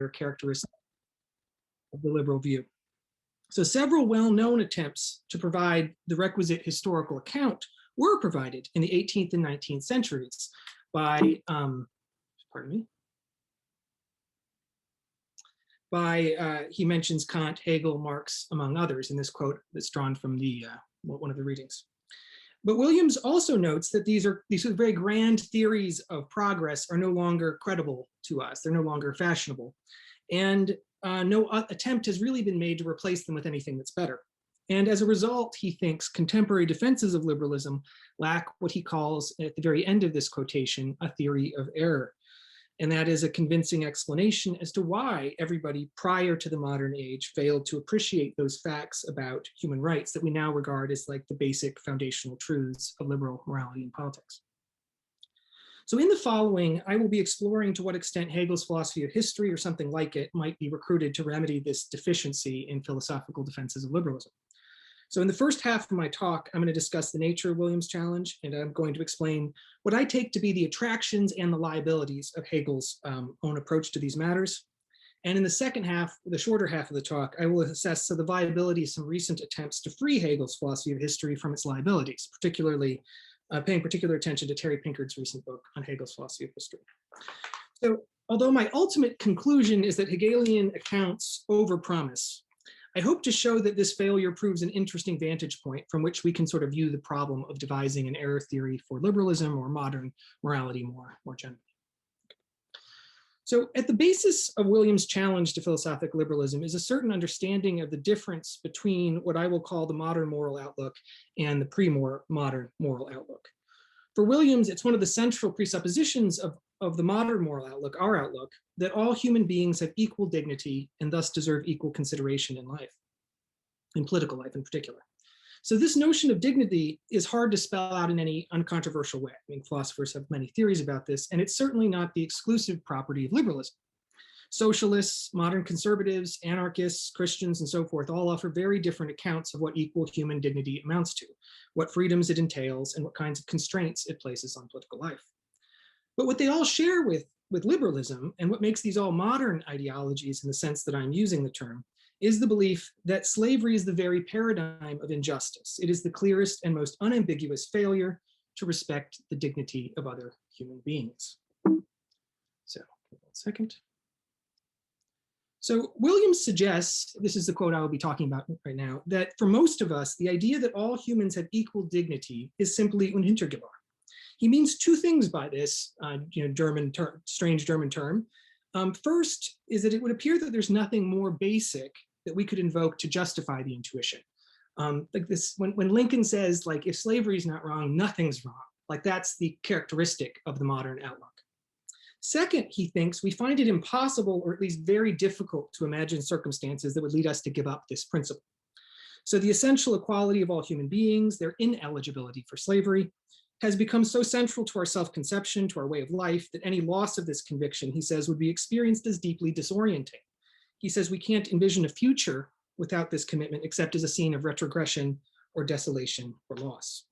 characteristic of the liberal view. So several well-known attempts to provide the requisite historical account were provided in the 18th and 19th centuries by, he mentions Kant, Hegel, Marx, among others in this quote that's drawn from the one of the readings. But Williams also notes that these very grand theories of progress are no longer credible to us. They're no longer fashionable. And no attempt has really been made to replace them with anything that's better. And as a result, he thinks contemporary defenses of liberalism lack what he calls, at the very end of this quotation, a theory of error. And that is a convincing explanation as to why everybody prior to the modern age failed to appreciate those facts about human rights that we now regard as like the basic foundational truths of liberal morality and politics. So in the following, I will be exploring to what extent Hegel's philosophy of history or something like it might be recruited to remedy this deficiency in philosophical defenses of liberalism. So in the first half of my talk, I'm going to discuss the nature of Williams' challenge, and I'm going to explain what I take to be the attractions and the liabilities of Hegel's own approach to these matters. And in the second half, the shorter half of the talk, I will assess the viability of some recent attempts to free Hegel's philosophy of history from its liabilities, particularly paying particular attention to Terry Pinker's recent book on Hegel's philosophy of history. So although my ultimate conclusion is that Hegelian accounts overpromise, I hope to show that this failure proves an interesting vantage point from which we can sort of view the problem of devising an error theory for liberalism or modern morality more generally. So at the basis of Williams' challenge to philosophic liberalism is a certain understanding of the difference between what I will call the modern moral outlook and the pre-modern moral outlook. For Williams, it's one of the central presuppositions of the modern moral outlook, our outlook, that all human beings have equal dignity and thus deserve equal consideration in life, in political life in particular. So this notion of dignity is hard to spell out in any uncontroversial way. I mean, philosophers have many theories about this, and it's certainly not the exclusive property of liberalism. Socialists, modern conservatives, anarchists, Christians, and so forth all offer very different accounts of what equal human dignity amounts to, what freedoms it entails, and what kinds of constraints it places on political life. But what they all share with liberalism, and what makes these all modern ideologies in the sense that I'm using the term, is the belief that slavery is the very paradigm of injustice. It is the clearest and most unambiguous failure to respect the dignity of other human beings. So, 1 second. So Williams suggests, this is the quote I will be talking about right now, that for most of us, the idea that all humans have equal dignity is simply unhintergebar. He means two things by this, strange German term. First is that it would appear that there's nothing more basic that we could invoke to justify the intuition. Like this, when Lincoln says, like, if slavery is not wrong, nothing's wrong. Like that's the characteristic of the modern outlook. Second, he thinks we find it impossible, or at least very difficult, to imagine circumstances that would lead us to give up this principle. So the essential equality of all human beings, their ineligibility for slavery, has become so central to our self-conception, to our way of life, that any loss of this conviction, he says, would be experienced as deeply disorienting. He says we can't envision a future without this commitment except as a scene of retrogression or desolation or loss.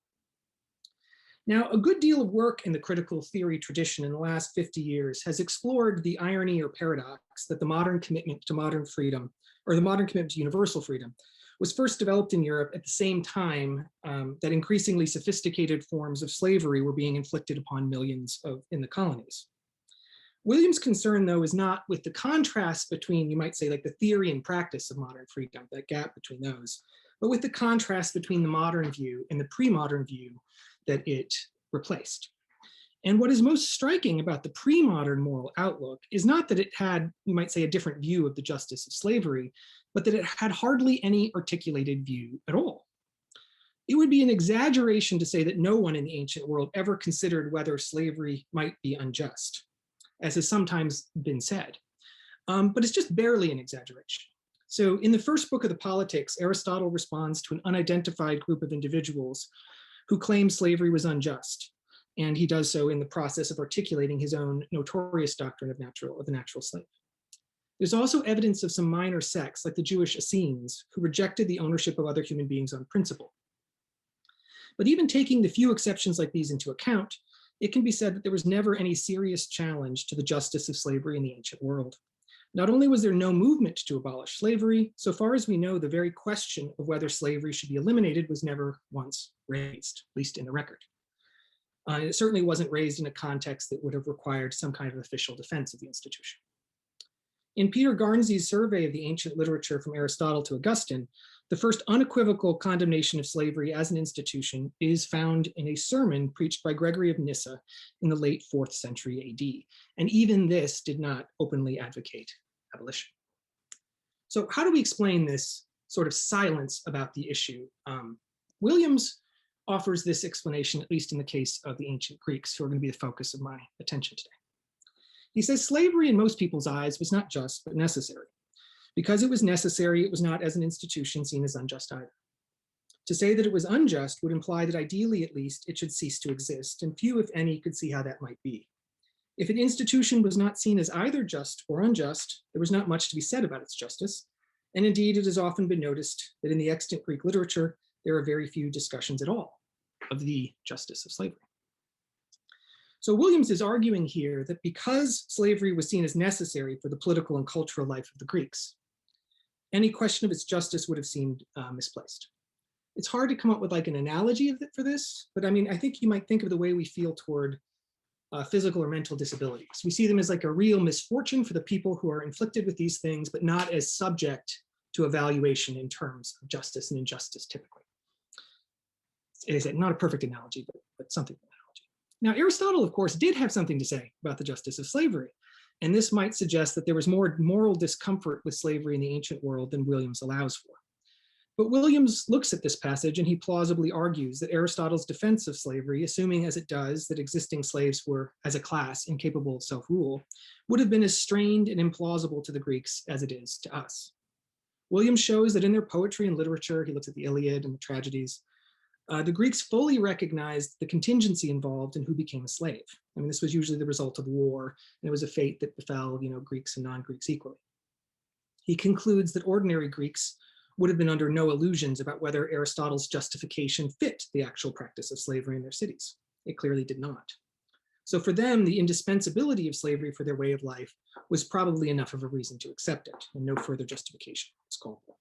Now, a good deal of work in the critical theory tradition in the last 50 years has explored the irony or paradox that the modern commitment to modern freedom, or the modern commitment to universal freedom, was first developed in Europe at the same time that increasingly sophisticated forms of slavery were being inflicted upon millions in the colonies. Williams' concern, though, is not with the contrast between, you might say, like the theory and practice of modern freedom, that gap between those, but with the contrast between the modern view and the pre-modern view that it replaced. And what is most striking about the pre-modern moral outlook is not that it had, you might say, a different view of the justice of slavery, but that it had hardly any articulated view at all. It would be an exaggeration to say that no one in the ancient world ever considered whether slavery might be unjust, as has sometimes been said. But it's just barely an exaggeration. So in the first book of the Politics, Aristotle responds to an unidentified group of individuals who claim slavery was unjust. And he does so in the process of articulating his own notorious doctrine of the natural slave. There's also evidence of some minor sects, like the Jewish Essenes, who rejected the ownership of other human beings on principle. But even taking the few exceptions like these into account, it can be said that there was never any serious challenge to the justice of slavery in the ancient world. Not only was there no movement to abolish slavery, so far as we know, the very question of whether slavery should be eliminated was never once raised, at least in the record. It certainly wasn't raised in a context that would have required some kind of official defense of the institution. In Peter Garnsey's survey of the ancient literature from Aristotle to Augustine, the first unequivocal condemnation of slavery as an institution is found in a sermon preached by Gregory of Nyssa in the late 4th century AD. And even this did not openly advocate abolition. So how do we explain this sort of silence about the issue? Williams offers this explanation, at least in the case of the ancient Greeks, who are going to be the focus of my attention today. He says slavery in most people's eyes was not just, but necessary. Because it was necessary, it was not as an institution seen as unjust either. To say that it was unjust would imply that ideally, at least, it should cease to exist, and few, if any, could see how that might be. If an institution was not seen as either just or unjust, there was not much to be said about its justice, and indeed it has often been noticed that in the extant Greek literature, there are very few discussions at all of the justice of slavery. So Williams is arguing here that because slavery was seen as necessary for the political and cultural life of the Greeks, any question of its justice would have seemed misplaced. It's hard to come up with like an analogy for this, but I mean, I think you might think of the way we feel toward physical or mental disabilities. We see them as like a real misfortune for the people who are inflicted with these things, but not as subject to evaluation in terms of justice and injustice typically. It is not a perfect analogy, but something of an analogy. Now, Aristotle, of course, did have something to say about the justice of slavery. And this might suggest that there was more moral discomfort with slavery in the ancient world than Williams allows for. But Williams looks at this passage and he plausibly argues that Aristotle's defense of slavery, assuming as it does that existing slaves were, as a class, incapable of self-rule, would have been as strained and implausible to the Greeks as it is to us. Williams shows that in their poetry and literature, he looks at the Iliad and the tragedies, the Greeks fully recognized the contingency involved in who became a slave. I mean, this was usually the result of war, and it was a fate that befell, Greeks and non-Greeks equally. He concludes that ordinary Greeks would have been under no illusions about whether Aristotle's justification fit the actual practice of slavery in their cities. It clearly did not. So for them, the indispensability of slavery for their way of life was probably enough of a reason to accept it, and no further justification was called for.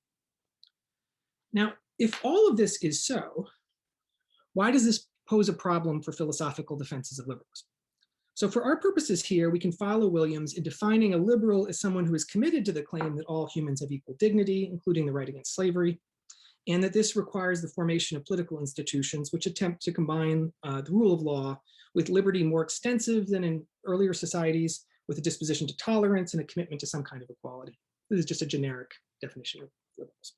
Now, if all of this is so, why does this pose a problem for philosophical defenses of liberalism? So for our purposes here, we can follow Williams in defining a liberal as someone who is committed to the claim that all humans have equal dignity, including the right against slavery, and that this requires the formation of political institutions which attempt to combine the rule of law with liberty more extensive than in earlier societies, with a disposition to tolerance and a commitment to some kind of equality. This is just a generic definition of liberalism.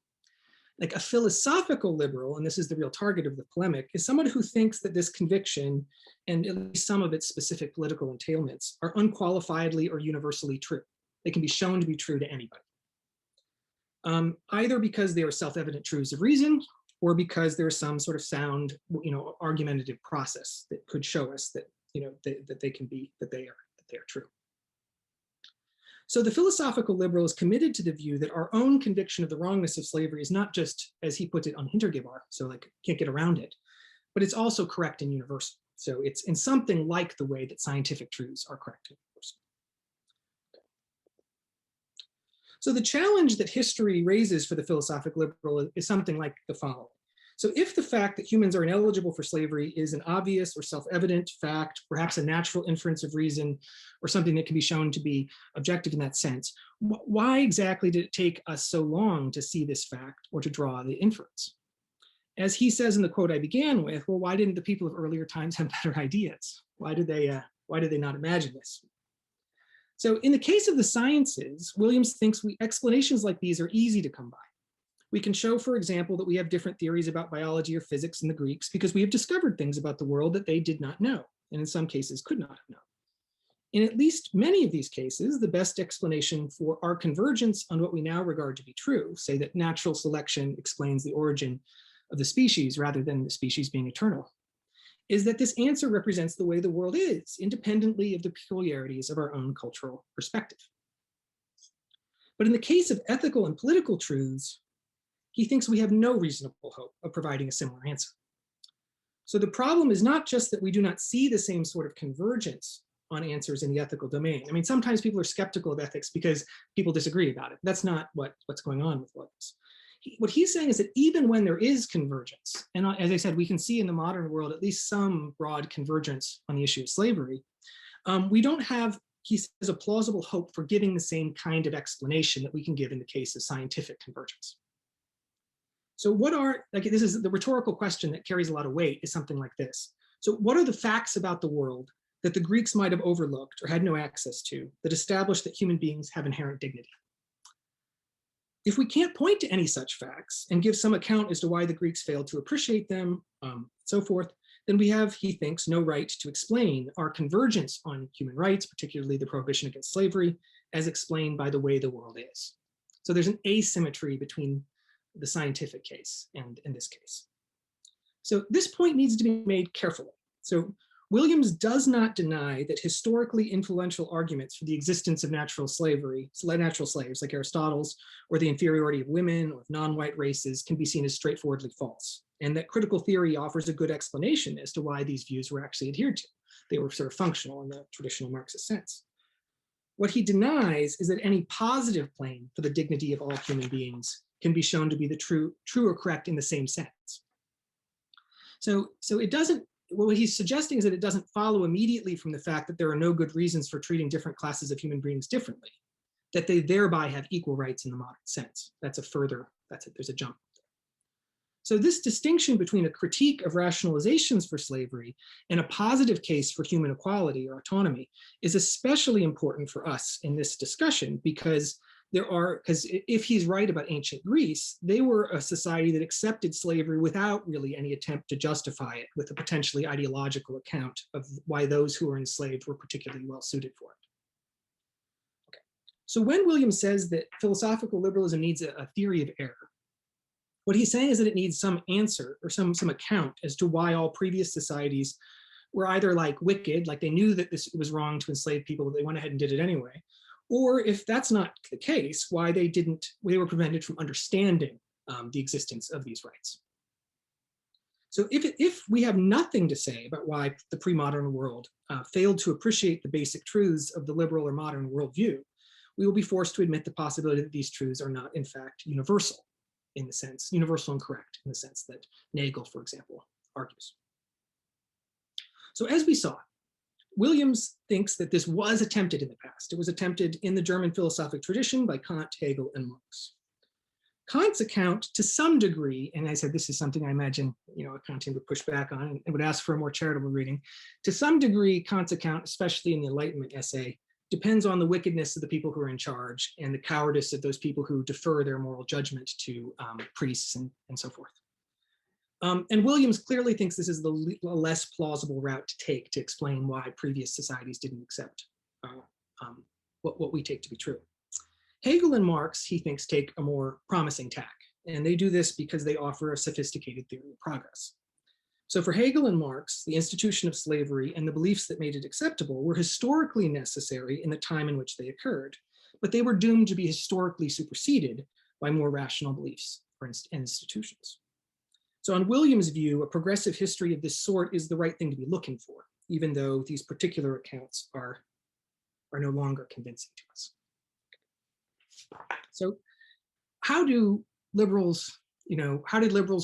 Like a philosophical liberal, and this is the real target of the polemic, is someone who thinks that this conviction and at least some of its specific political entailments are unqualifiedly or universally true. They can be shown to be true to anybody. Either because they are self-evident truths of reason, or because there is some sort of sound, argumentative process that could show us that, that they are true. So the philosophical liberal is committed to the view that our own conviction of the wrongness of slavery is not just, as he puts it, unhintergebar, so like can't get around it, but it's also correct and universal. So it's in something like the way that scientific truths are correct and universal. So the challenge that history raises for the philosophical liberal is something like the following. So if the fact that humans are ineligible for slavery is an obvious or self-evident fact, perhaps a natural inference of reason, or something that can be shown to be objective in that sense, why exactly did it take us so long to see this fact or to draw the inference? As he says in the quote I began with, well, why didn't the people of earlier times have better ideas? Why did they not imagine this? So in the case of the sciences, Williams thinks explanations like these are easy to come by. We can show, for example, that we have different theories about biology or physics in the Greeks because we have discovered things about the world that they did not know, and in some cases could not have known. In at least many of these cases, the best explanation for our convergence on what we now regard to be true, say that natural selection explains the origin of the species rather than the species being eternal, is that this answer represents the way the world is, independently of the peculiarities of our own cultural perspective. But in the case of ethical and political truths, he thinks we have no reasonable hope of providing a similar answer. So the problem is not just that we do not see the same sort of convergence on answers in the ethical domain. I mean, sometimes people are skeptical of ethics because people disagree about it. That's not what's going on with Williams. What he's saying is that even when there is convergence, and as I said, we can see in the modern world at least some broad convergence on the issue of slavery, we don't have, he says, a plausible hope for giving the same kind of explanation that we can give in the case of scientific convergence. So what are, like, this is the rhetorical question that carries a lot of weight, is something like this. So what are the facts about the world that the Greeks might have overlooked or had no access to that establish that human beings have inherent dignity? If we can't point to any such facts and give some account as to why the Greeks failed to appreciate them, so forth, then we have, he thinks, no right to explain our convergence on human rights, particularly the prohibition against slavery, as explained by the way the world is. So there's an asymmetry between the scientific case and in this case. So this point needs to be made carefully. So Williams does not deny that historically influential arguments for the existence of natural slaves like Aristotle's, or the inferiority of women or of non-white races, can be seen as straightforwardly false, and that critical theory offers a good explanation as to why these views were actually adhered to. They were sort of functional in the traditional Marxist sense. What he denies is that any positive claim for the dignity of all human beings can be shown to be the true or correct in the same sense. So it doesn't, what he's suggesting is that it doesn't follow immediately from the fact that there are no good reasons for treating different classes of human beings differently, that they thereby have equal rights in the modern sense. That's a further, there's a jump. So this distinction between a critique of rationalizations for slavery and a positive case for human equality or autonomy is especially important for us in this discussion, because if he's right about ancient Greece, they were a society that accepted slavery without really any attempt to justify it with a potentially ideological account of why those who were enslaved were particularly well suited for it. Okay. So when Williams says that philosophical liberalism needs a theory of error, what he's saying is that it needs some answer or some account as to why all previous societies were either like wicked, like they knew that it was wrong to enslave people, but they went ahead and did it anyway, or if that's not the case, why they were prevented from understanding the existence of these rights. So if we have nothing to say about why the pre-modern world failed to appreciate the basic truths of the liberal or modern worldview, we will be forced to admit the possibility that these truths are not, in fact, universal and correct in the sense that Hegel, for example, argues. So as we saw, Williams thinks that this was attempted in the past. It was attempted in the German philosophic tradition by Kant, Hegel, and Marx. Kant's account, to some degree, and I said this is something I imagine a Kantian would push back on and would ask for a more charitable reading. To some degree, Kant's account, especially in the Enlightenment essay, depends on the wickedness of the people who are in charge and the cowardice of those people who defer their moral judgment to priests and so forth. And Williams clearly thinks this is the less plausible route to take to explain why previous societies didn't accept what we take to be true. Hegel and Marx, he thinks, take a more promising tack, and they do this because they offer a sophisticated theory of progress. So for Hegel and Marx, the institution of slavery and the beliefs that made it acceptable were historically necessary in the time in which they occurred, but they were doomed to be historically superseded by more rational beliefs and institutions. So on Williams' view, a progressive history of this sort is the right thing to be looking for, even though these particular accounts are no longer convincing to us. So how did liberals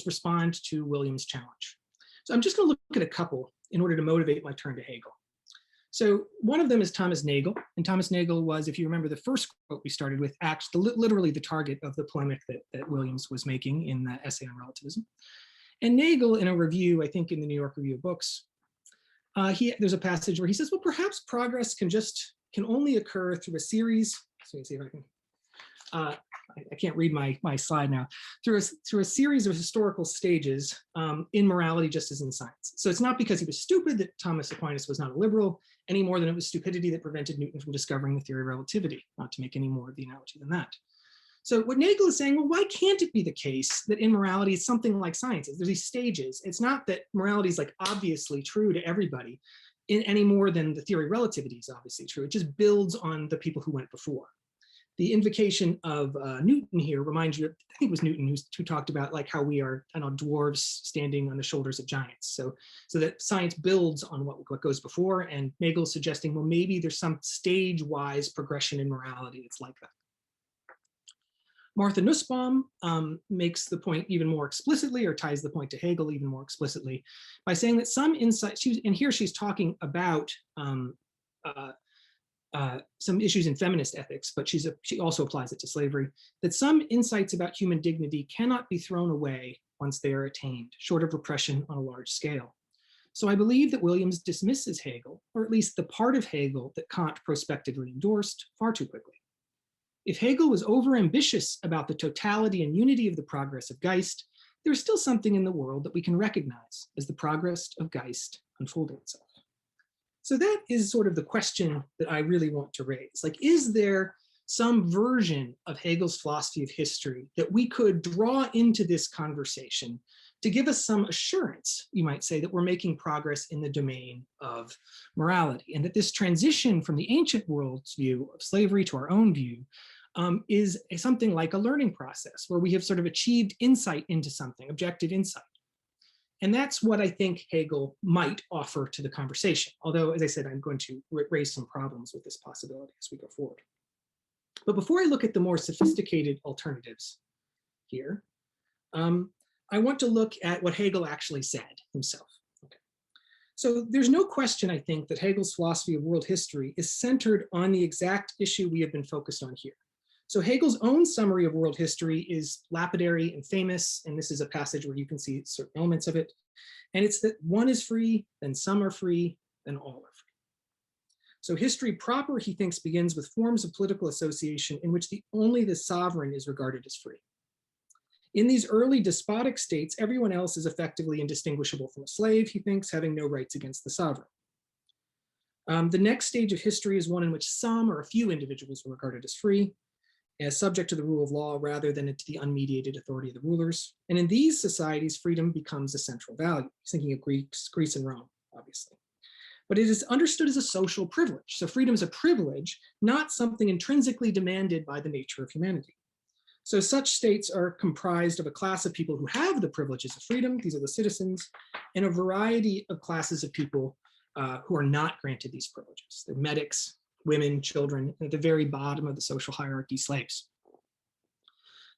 respond to Williams' challenge? So I'm just going to look at a couple in order to motivate my turn to Hegel. So one of them is Thomas Nagel, and Thomas Nagel was, if you remember the first quote we started with, literally the target of the polemic that Williams was making in the essay on relativism. And Nagel, in a review, I think in the New York Review of Books, there's a passage where he says, well, perhaps progress can only occur through a series, so you see if I can, I can't read my slide now, through a series of historical stages in morality just as in science. So it's not because he was stupid that Thomas Aquinas was not a liberal, any more than it was stupidity that prevented Newton from discovering the theory of relativity, not to make any more of the analogy than that. So what Nagel is saying, well, why can't it be the case that in morality it's something like sciences? There's these stages. It's not that morality is like obviously true to everybody any more than the theory of relativity is obviously true. It just builds on the people who went before. The invocation of Newton here reminds you, I think it was Newton who talked about like how we are, I don't know, dwarves standing on the shoulders of giants. So that science builds on what goes before, and Hegel's suggesting, well, maybe there's some stage-wise progression in morality that's like that. Martha Nussbaum makes the point even more explicitly, or ties the point to Hegel even more explicitly, by saying that some insights, and here she's talking about some issues in feminist ethics, but she also applies it to slavery, that some insights about human dignity cannot be thrown away once they are attained, short of repression on a large scale. So I believe that Williams dismisses Hegel, or at least the part of Hegel that Kant prospectively endorsed, far too quickly. If Hegel was overambitious about the totality and unity of the progress of Geist, there is still something in the world that we can recognize as the progress of Geist unfolding itself. So that is sort of the question that I really want to raise. Like, is there some version of Hegel's philosophy of history that we could draw into this conversation to give us some assurance, you might say, that we're making progress in the domain of morality, and that this transition from the ancient world's view of slavery to our own view is something like a learning process where we have sort of achieved insight into something, objective insight. And that's what I think Hegel might offer to the conversation. Although, as I said, I'm going to raise some problems with this possibility as we go forward. But before I look at the more sophisticated alternatives here, I want to look at what Hegel actually said himself. Okay. So there's no question, I think, that Hegel's philosophy of world history is centered on the exact issue we have been focused on here. So Hegel's own summary of world history is lapidary and famous, and this is a passage where you can see certain elements of it. And it's that one is free, then some are free, then all are free. So history proper, he thinks, begins with forms of political association in which only the sovereign is regarded as free. In these early despotic states, everyone else is effectively indistinguishable from a slave, he thinks, having no rights against the sovereign. The next stage of history is one in which some or a few individuals are regarded as free, as subject to the rule of law rather than to the unmediated authority of the rulers. And in these societies, freedom becomes a central value. He's thinking of Greece and Rome, obviously. But it is understood as a social privilege. So freedom is a privilege, not something intrinsically demanded by the nature of humanity. So such states are comprised of a class of people who have the privileges of freedom, these are the citizens, and a variety of classes of people who are not granted these privileges. They're medics, women, children, and at the very bottom of the social hierarchy, slaves.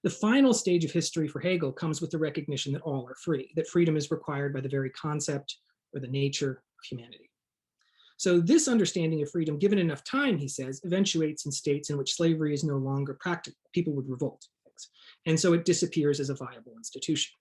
The final stage of history for Hegel comes with the recognition that all are free, that freedom is required by the very concept or the nature of humanity. So this understanding of freedom, given enough time, he says, eventuates in states in which slavery is no longer practical. People would revolt. And so it disappears as a viable institution.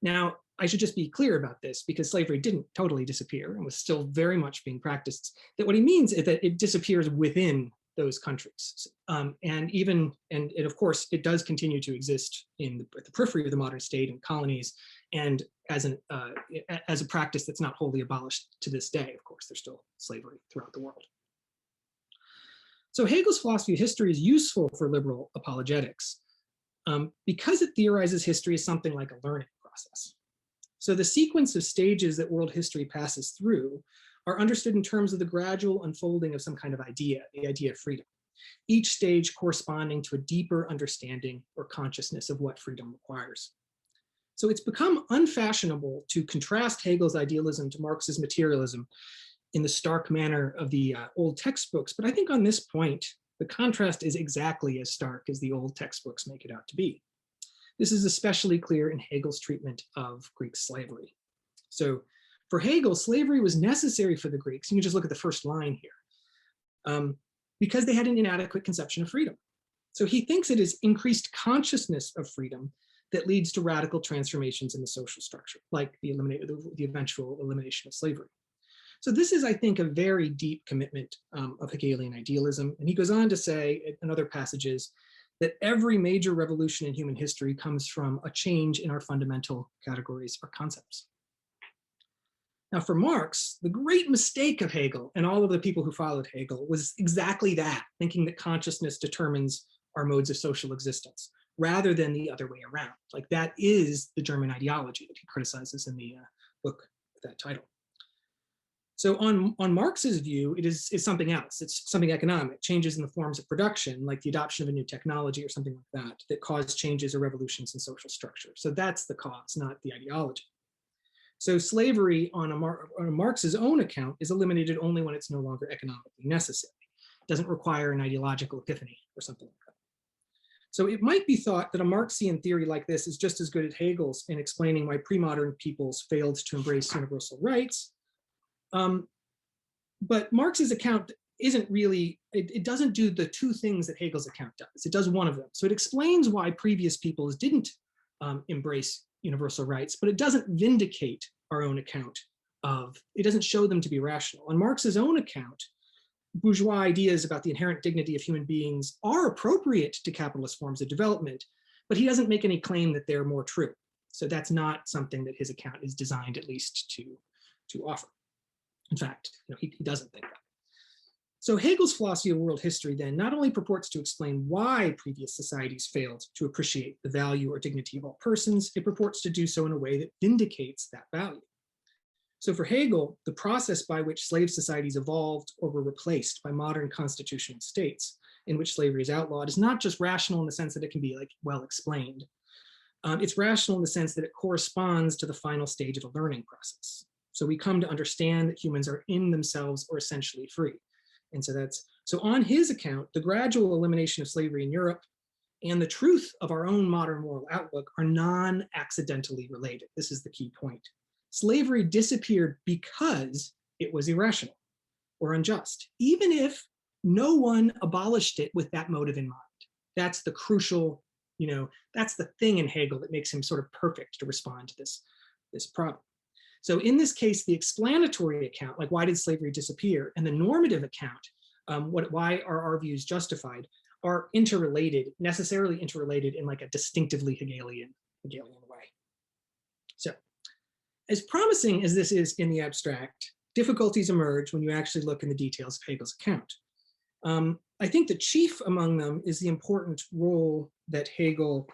Now, I should just be clear about this because slavery didn't totally disappear and was still very much being practiced. That what he means is that it disappears within those countries. And of course, it does continue to exist at the periphery of the modern state and colonies, and as a practice that's not wholly abolished to this day. Of course, there's still slavery throughout the world. So Hegel's philosophy of history is useful for liberal apologetics because it theorizes history as something like a learning process. So the sequence of stages that world history passes through are understood in terms of the gradual unfolding of some kind of idea, the idea of freedom, each stage corresponding to a deeper understanding or consciousness of what freedom requires. So it's become unfashionable to contrast Hegel's idealism to Marx's materialism in the stark manner of the old textbooks, but I think on this point, the contrast is exactly as stark as the old textbooks make it out to be. This is especially clear in Hegel's treatment of Greek slavery. So for Hegel, slavery was necessary for the Greeks. You can just look at the first line here, because they had an inadequate conception of freedom. So he thinks it is increased consciousness of freedom that leads to radical transformations in the social structure, like the eventual elimination of slavery. So this is, I think, a very deep commitment of Hegelian idealism. And he goes on to say in other passages that every major revolution in human history comes from a change in our fundamental categories or concepts. Now for Marx, the great mistake of Hegel and all of the people who followed Hegel was exactly that, thinking that consciousness determines our modes of social existence, rather than the other way around. Like that is the German ideology that he criticizes in the book with that title. So on Marx's view, it is something else. It's something economic, changes in the forms of production, like the adoption of a new technology or something like that, that cause changes or revolutions in social structure. So that's the cause, not the ideology. So slavery on Marx's own account is eliminated only when it's no longer economically necessary. It doesn't require an ideological epiphany or something like that. So it might be thought that a Marxian theory like this is just as good as Hegel's in explaining why pre-modern peoples failed to embrace universal rights. But Marx's account isn't really, it doesn't do the two things that Hegel's account does. It does one of them. So it explains why previous peoples didn't embrace universal rights, but it doesn't vindicate our own account of, it doesn't show them to be rational. On Marx's own account, bourgeois ideas about the inherent dignity of human beings are appropriate to capitalist forms of development, but he doesn't make any claim that they're more true. So that's not something that his account is designed at least to offer. In fact, he doesn't think that. So Hegel's philosophy of world history then not only purports to explain why previous societies failed to appreciate the value or dignity of all persons, it purports to do so in a way that vindicates that value. So for Hegel, the process by which slave societies evolved or were replaced by modern constitutional states in which slavery is outlawed is not just rational in the sense that it can be well explained. It's rational in the sense that it corresponds to the final stage of a learning process. So we come to understand that humans are in themselves or essentially free. And so on his account, the gradual elimination of slavery in Europe and the truth of our own modern moral outlook are non-accidentally related. This is the key point. Slavery disappeared because it was irrational or unjust, even if no one abolished it with that motive in mind. That's the crucial, that's the thing in Hegel that makes him sort of perfect to respond to this problem. So in this case, the explanatory account, like why did slavery disappear, and the normative account, why are our views justified, are interrelated, necessarily interrelated in like a distinctively Hegelian way. So as promising as this is in the abstract, difficulties emerge when you actually look in the details of Hegel's account. I think the chief among them is the important role that Hegel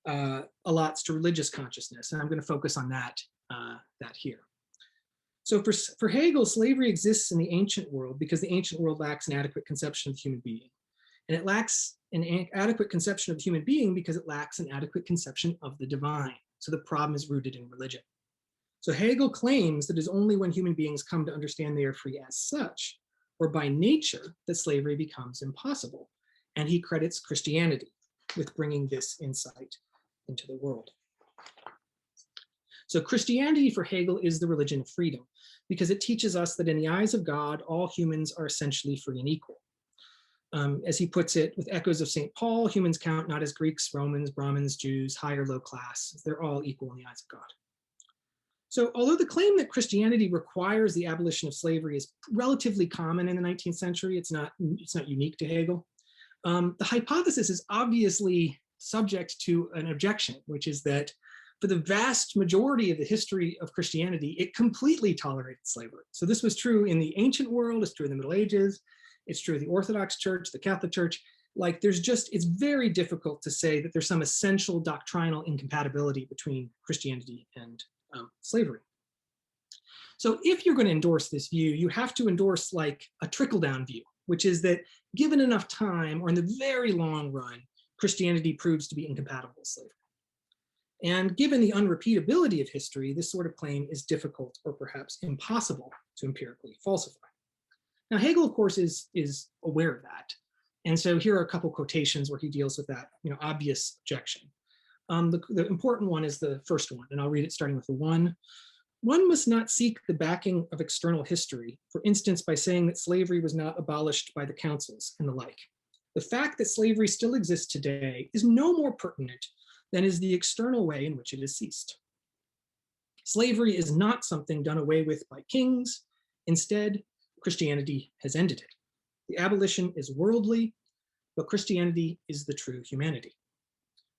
allots to religious consciousness, and I'm going to focus on that here. So for Hegel, slavery exists in the ancient world because the ancient world lacks an adequate conception of the human being. And it lacks an adequate conception of the human being because it lacks an adequate conception of the divine. So the problem is rooted in religion. So Hegel claims that it is only when human beings come to understand they are free as such, or by nature, that slavery becomes impossible. And he credits Christianity with bringing this insight into the world. So Christianity for Hegel is the religion of freedom because it teaches us that in the eyes of God, all humans are essentially free and equal. As he puts it, with echoes of St. Paul, humans count not as Greeks, Romans, Brahmins, Jews, high or low class. They're all equal in the eyes of God. So although the claim that Christianity requires the abolition of slavery is relatively common in the 19th century, it's not unique to Hegel. The hypothesis is obviously subject to an objection, which is that for the vast majority of the history of Christianity, it completely tolerated slavery. So this was true in the ancient world, it's true in the Middle Ages, it's true of the Orthodox Church, the Catholic Church. Like it's very difficult to say that there's some essential doctrinal incompatibility between Christianity and slavery. So if you're going to endorse this view, you have to endorse like a trickle-down view, which is that given enough time or in the very long run, Christianity proves to be incompatible with slavery. And given the unrepeatability of history, this sort of claim is difficult or perhaps impossible to empirically falsify. Now, Hegel, of course, is aware of that. And so here are a couple quotations where he deals with that obvious objection. The important one is the first one, and I'll read it starting with the one. One must not seek the backing of external history, for instance, by saying that slavery was not abolished by the councils and the like. The fact that slavery still exists today is no more pertinent than is the external way in which it has ceased. Slavery is not something done away with by kings. Instead, Christianity has ended it. The abolition is worldly, but Christianity is the true humanity.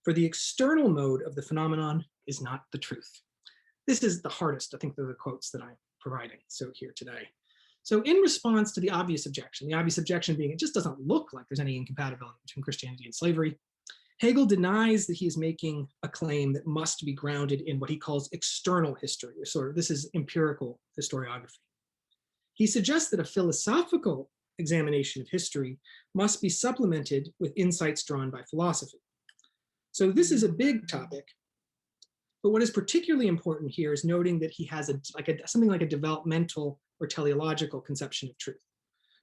For the external mode of the phenomenon is not the truth. This is the hardest, I think, of the quotes that I'm providing here today. So in response to the obvious objection being it just doesn't look like there's any incompatibility between Christianity and slavery, Hegel denies that he is making a claim that must be grounded in what he calls external history. This is empirical historiography. he suggests that a philosophical examination of history must be supplemented with insights drawn by philosophy. So this is a big topic, but what is particularly important here is noting that he has something like a developmental or teleological conception of truth.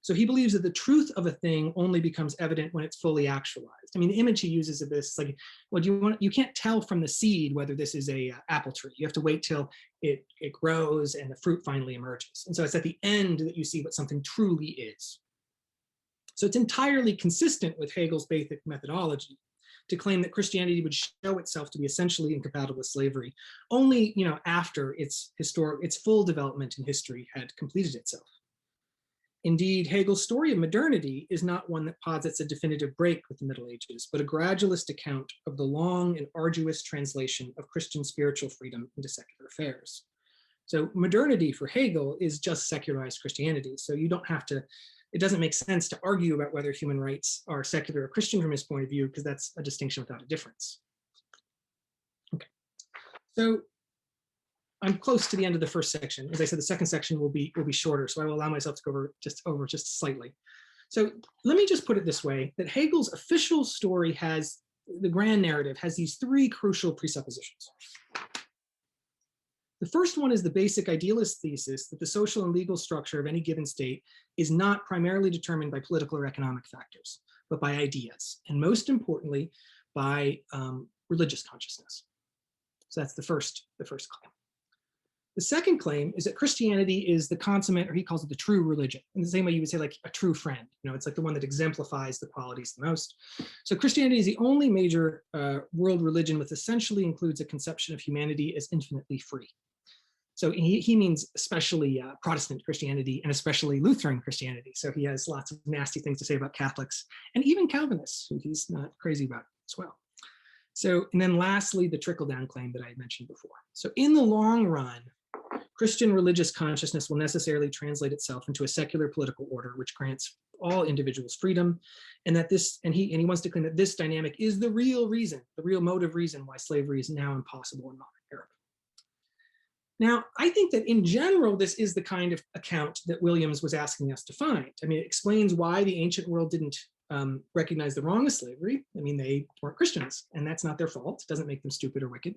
So he believes that the truth of a thing only becomes evident when it's fully actualized. I mean, the image he uses of this is like, well, you can't tell from the seed whether this is a apple tree. You have to wait till it grows and the fruit finally emerges. And so it's at the end that you see what something truly is. So it's entirely consistent with Hegel's basic methodology to claim that Christianity would show itself to be essentially incompatible with slavery only, after its full development in history had completed itself. Indeed, Hegel's story of modernity is not one that posits a definitive break with the Middle Ages, but a gradualist account of the long and arduous translation of Christian spiritual freedom into secular affairs. So modernity for Hegel is just secularized Christianity. So you don't have to, it doesn't make sense to argue about whether human rights are secular or Christian from his point of view, because that's a distinction without a difference. Okay, so I'm close to the end of the first section. As I said, the second section will be shorter, so I will allow myself to go over just slightly. So let me just put it this way, that Hegel's official story has, the grand narrative has these three crucial presuppositions. The first one is the basic idealist thesis that the social and legal structure of any given state is not primarily determined by political or economic factors, but by ideas, and most importantly, by religious consciousness. So that's the first claim. The second claim is that Christianity is the consummate, or he calls it the true religion. In the same way you would say like a true friend, it's like the one that exemplifies the qualities the most. So Christianity is the only major world religion which essentially includes a conception of humanity as infinitely free. So he means especially Protestant Christianity and especially Lutheran Christianity. So he has lots of nasty things to say about Catholics and even Calvinists, who he's not crazy about as well. So, and then lastly, the trickle-down claim that I mentioned before. So in the long run, Christian religious consciousness will necessarily translate itself into a secular political order, which grants all individuals freedom, and that this, and he wants to claim that this dynamic is the real reason, the real motive reason why slavery is now impossible in modern Europe. Now, I think that in general, this is the kind of account that Williams was asking us to find. I mean, it explains why the ancient world didn't recognize the wrong of slavery. I mean, they weren't Christians, and that's not their fault. It doesn't make them stupid or wicked.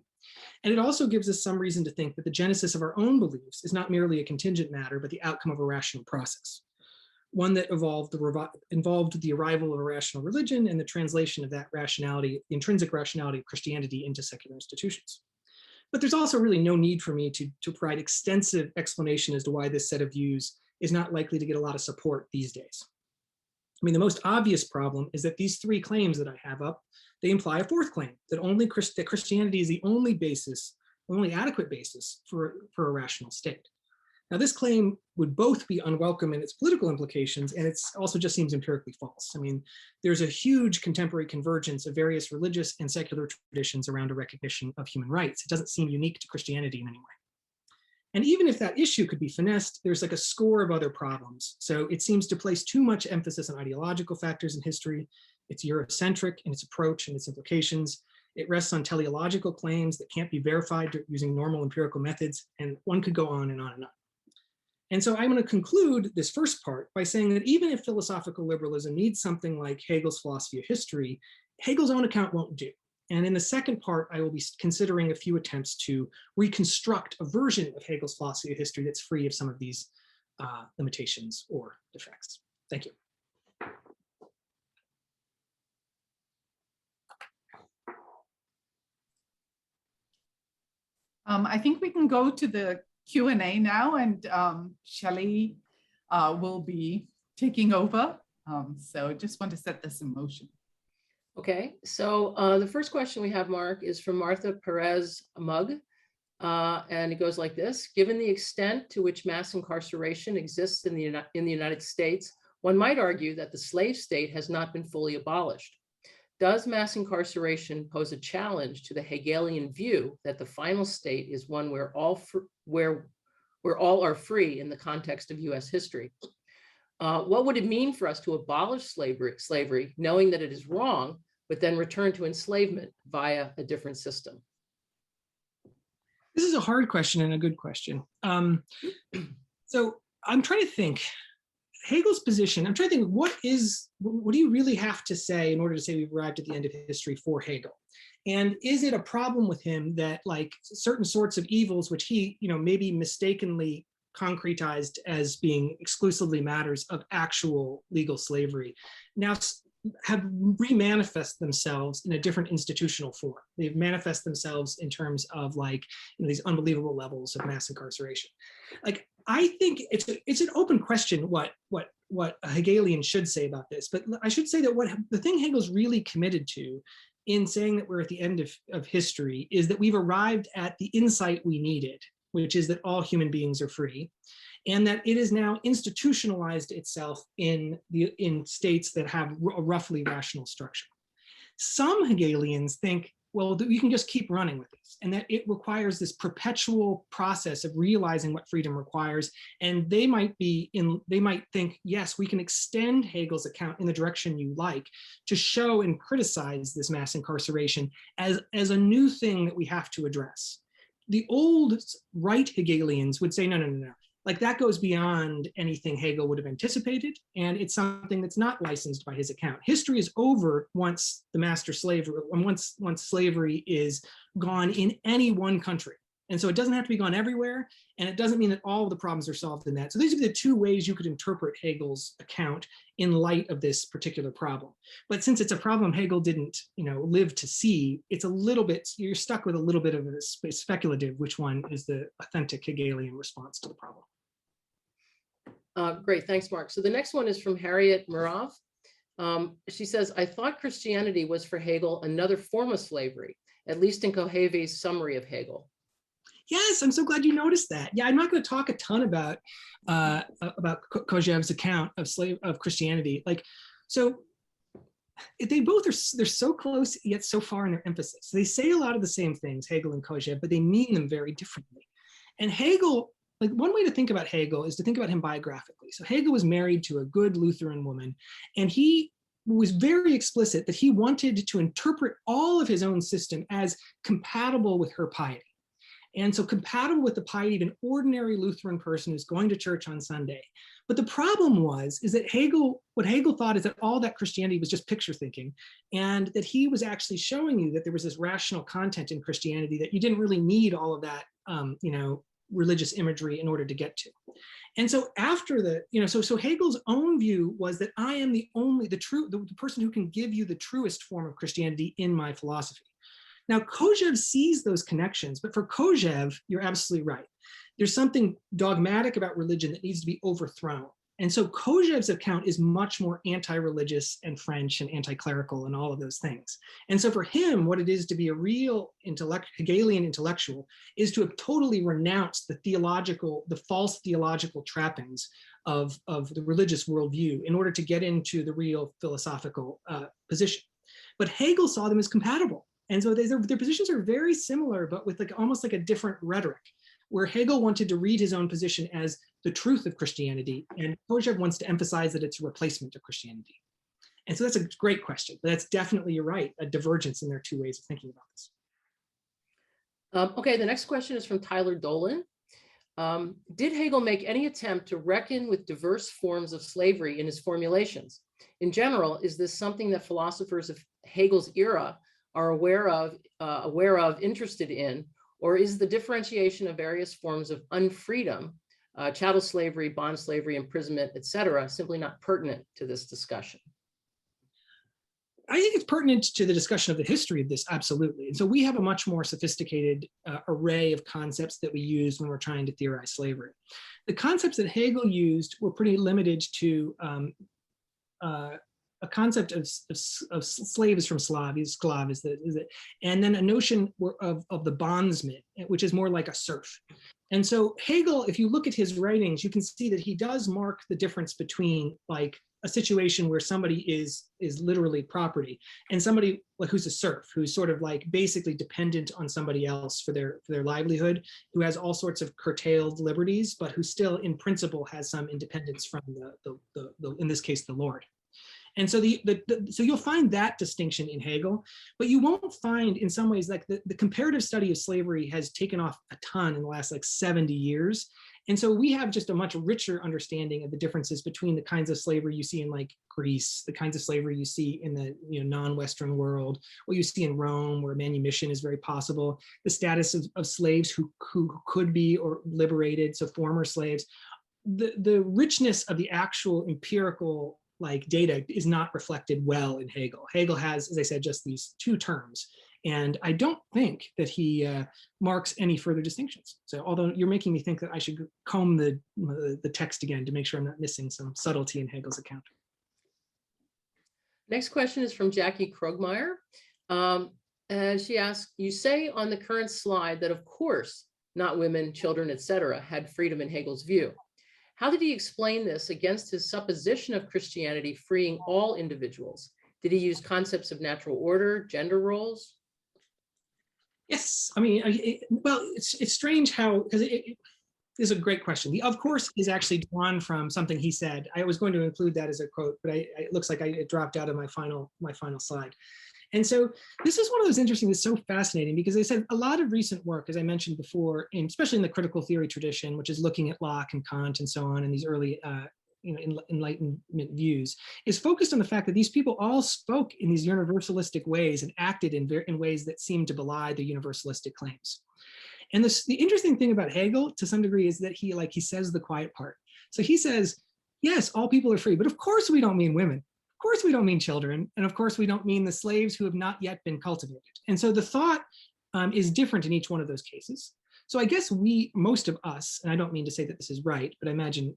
And it also gives us some reason to think that the genesis of our own beliefs is not merely a contingent matter, but the outcome of a rational process, one that involved the arrival of a rational religion and the translation of that rationality, the intrinsic rationality of Christianity, into secular institutions. But there's also really no need for me to provide extensive explanation as to why this set of views is not likely to get a lot of support these days. I mean, the most obvious problem is that these three claims that I have up, they imply a fourth claim, that Christianity is the only basis, only adequate basis for a rational state. Now, this claim would both be unwelcome in its political implications, and it also just seems empirically false. I mean, there's a huge contemporary convergence of various religious and secular traditions around a recognition of human rights. It doesn't seem unique to Christianity in any way. And even if that issue could be finessed, there's like a score of other problems. So it seems to place too much emphasis on ideological factors in history. It's Eurocentric in its approach and its implications. It rests on teleological claims that can't be verified using normal empirical methods, and one could go on and on and on. And so I'm going to conclude this first part by saying that even if philosophical liberalism needs something like Hegel's philosophy of history, Hegel's own account won't do. And in the second part, I will be considering a few attempts to reconstruct a version of Hegel's philosophy of history that's free of some of these limitations or defects. Thank you. I think we can go to the Q&A now, and Shelley will be taking over. So just want to set this in motion. Okay, so the first question we have, Mark, is from Martha Perez Mug, and it goes like this. Given the extent to which mass incarceration exists in the United States, one might argue that the slave state has not been fully abolished. Does mass incarceration pose a challenge to the Hegelian view that the final state is one where all are free in the context of US history? What would it mean for us to abolish slavery, knowing that it is wrong, but then return to enslavement via a different system? This is a hard question and a good question. So I'm trying to think. Hegel's position, I'm trying to think, what do you really have to say in order to say we've arrived at the end of history for Hegel? And is it a problem with him that like certain sorts of evils, which he, maybe mistakenly concretized as being exclusively matters of actual legal slavery, now have remanifest themselves in a different institutional form? They've manifest themselves in terms of like these unbelievable levels of mass incarceration. Like, I think it's an open question what a Hegelian should say about this, but I should say that the thing Hegel's really committed to in saying that we're at the end of history is that we've arrived at the insight we needed, which is that all human beings are free, and that it is now institutionalized itself in states that have a roughly rational structure. Some Hegelians think, well, we can just keep running with this, and that it requires this perpetual process of realizing what freedom requires. And they might think, yes, we can extend Hegel's account in the direction you like to show and criticize this mass incarceration as a new thing that we have to address. The old right Hegelians would say, no. Like, that goes beyond anything Hegel would have anticipated, and it's something that's not licensed by his account. History is over once the master slave, once slavery is gone in any one country. And so it doesn't have to be gone everywhere, and it doesn't mean that all of the problems are solved in that. So these are the two ways you could interpret Hegel's account in light of this particular problem. But since it's a problem Hegel didn't, live to see, it's a little bit, you're stuck with a little bit of a speculative, which one is the authentic Hegelian response to the problem. Great, thanks, Mark. So the next one is from Harriet Murav. She says, I thought Christianity was for Hegel another form of slavery, at least in Koheve's summary of Hegel. Yes, I'm so glad you noticed that. Yeah, I'm not going to talk a ton about Kojève's account of Christianity. Like, so they both they're so close yet so far in their emphasis. They say a lot of the same things, Hegel and Kojève, but they mean them very differently. And Hegel, like, one way to think about Hegel is to think about him biographically. So Hegel was married to a good Lutheran woman, and he was very explicit that he wanted to interpret all of his own system as compatible with her piety. And so compatible with the piety of an ordinary Lutheran person who's going to church on Sunday. But the problem is that what Hegel thought is that all that Christianity was just picture thinking, and that he was actually showing you that there was this rational content in Christianity that you didn't really need all of that, religious imagery in order to get to. And so after so Hegel's own view was that I am the person who can give you the truest form of Christianity in my philosophy. Now, Kojève sees those connections, but for Kojève, you're absolutely right. There's something dogmatic about religion that needs to be overthrown. And so Kojève's account is much more anti-religious and French and anti-clerical and all of those things. And so for him, what it is to be a real Hegelian intellectual is to have totally renounced the false theological trappings of the religious worldview in order to get into the real philosophical position. But Hegel saw them as compatible. And so their positions are very similar, but with almost like a different rhetoric, where Hegel wanted to read his own position as the truth of Christianity, and Kojève wants to emphasize that it's a replacement of Christianity. And so that's a great question, but that's definitely, you're right, a divergence in their two ways of thinking about this. Okay, the next question is from Tyler Dolan. Did Hegel make any attempt to reckon with diverse forms of slavery in his formulations? In general, is this something that philosophers of Hegel's era are aware of, interested in, or is the differentiation of various forms of unfreedom, chattel slavery, bond slavery, imprisonment, etc., simply not pertinent to this discussion? I think it's pertinent to the discussion of the history of this, absolutely. And so we have a much more sophisticated array of concepts that we use when we're trying to theorize slavery. The concepts that Hegel used were pretty limited to a concept of slave is from Slav, sklav is it, and then a notion of the bondsman, which is more like a serf. And so Hegel, if you look at his writings, you can see that he does mark the difference between like a situation where somebody is literally property and somebody like who's a serf, who's sort of like basically dependent on somebody else for their livelihood, who has all sorts of curtailed liberties, but who still in principle has some independence from the in this case, the Lord. And so so you'll find that distinction in Hegel, but you won't find, in some ways, like the comparative study of slavery has taken off a ton in the last like 70 years. And so we have just a much richer understanding of the differences between the kinds of slavery you see in like Greece, the kinds of slavery you see in the non-Western world, what you see in Rome, where manumission is very possible, the status of slaves who could be or liberated, so former slaves. The richness of the actual empirical like data is not reflected well in Hegel. Hegel has, as I said, just these two terms. And I don't think that he marks any further distinctions. So although you're making me think that I should comb the text again to make sure I'm not missing some subtlety in Hegel's account. Next question is from Jackie Krogmeyer. And she asks, you say on the current slide that of course, not women, children, etc., had freedom in Hegel's view. How did he explain this against his supposition of Christianity freeing all individuals? Did he use concepts of natural order, gender roles? Yes, I mean, well, it's strange how, because it is a great question. The of course is actually drawn from something he said. I was going to include that as a quote, but it looks like it dropped out of my final slide. And so this is one of those interesting, it's so fascinating because I said a lot of recent work, as I mentioned before, especially in the critical theory tradition, which is looking at Locke and Kant and so on, and these early Enlightenment views, is focused on the fact that these people all spoke in these universalistic ways and acted in ways that seemed to belie the universalistic claims. And the interesting thing about Hegel, to some degree, is that he says the quiet part. So he says, yes, all people are free, but of course we don't mean women. Of course we don't mean children. And of course we don't mean the slaves who have not yet been cultivated. And so the thought is different in each one of those cases. So I guess most of us, and I don't mean to say that this is right, but I imagine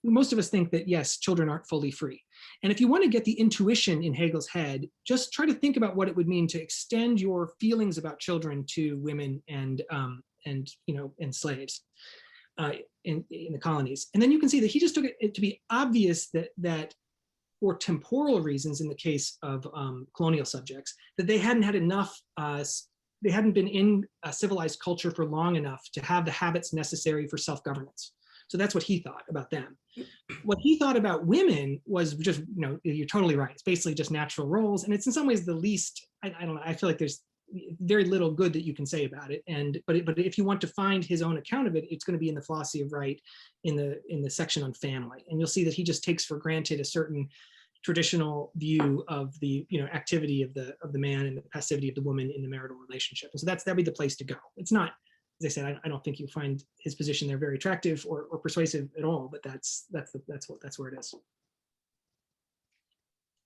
most of us think that, yes, children aren't fully free. And if you want to get the intuition in Hegel's head, just try to think about what it would mean to extend your feelings about children to women and slaves in the colonies. And then you can see that he just took it to be obvious that for temporal reasons in the case of colonial subjects, that they hadn't had enough, they hadn't been in a civilized culture for long enough to have the habits necessary for self-governance. So that's what he thought about them. What he thought about women was just, you're totally right. It's basically just natural roles. And it's in some ways the least, I don't know, I feel like there's very little good that you can say about it. But if you want to find his own account of it, it's going to be in the Philosophy of Right in the section on family. And you'll see that he just takes for granted a certain traditional view of the activity of the man and the passivity of the woman in the marital relationship. And so that'd be the place to go. It's not, as I said, I don't think you find his position there very attractive or persuasive at all, but that's where it is.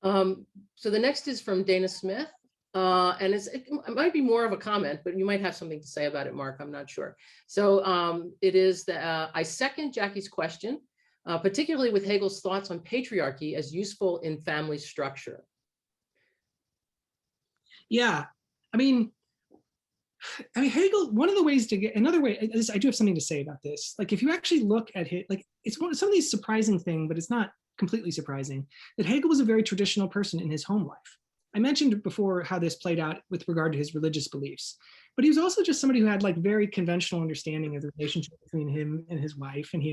So the next is from Dana Smith, and it might be more of a comment, but you might have something to say about it, Mark. I'm not sure. So it is that I second Jackie's question, particularly with Hegel's thoughts on patriarchy as useful in family structure. Yeah, I mean, Hegel, one of the ways to get, another way, I do have something to say about this. Like, if you actually look at it, like, it's some of these surprising thing, but it's not completely surprising, that Hegel was a very traditional person in his home life. I mentioned before how this played out with regard to his religious beliefs, but he was also just somebody who had like very conventional understanding of the relationship between him and his wife, and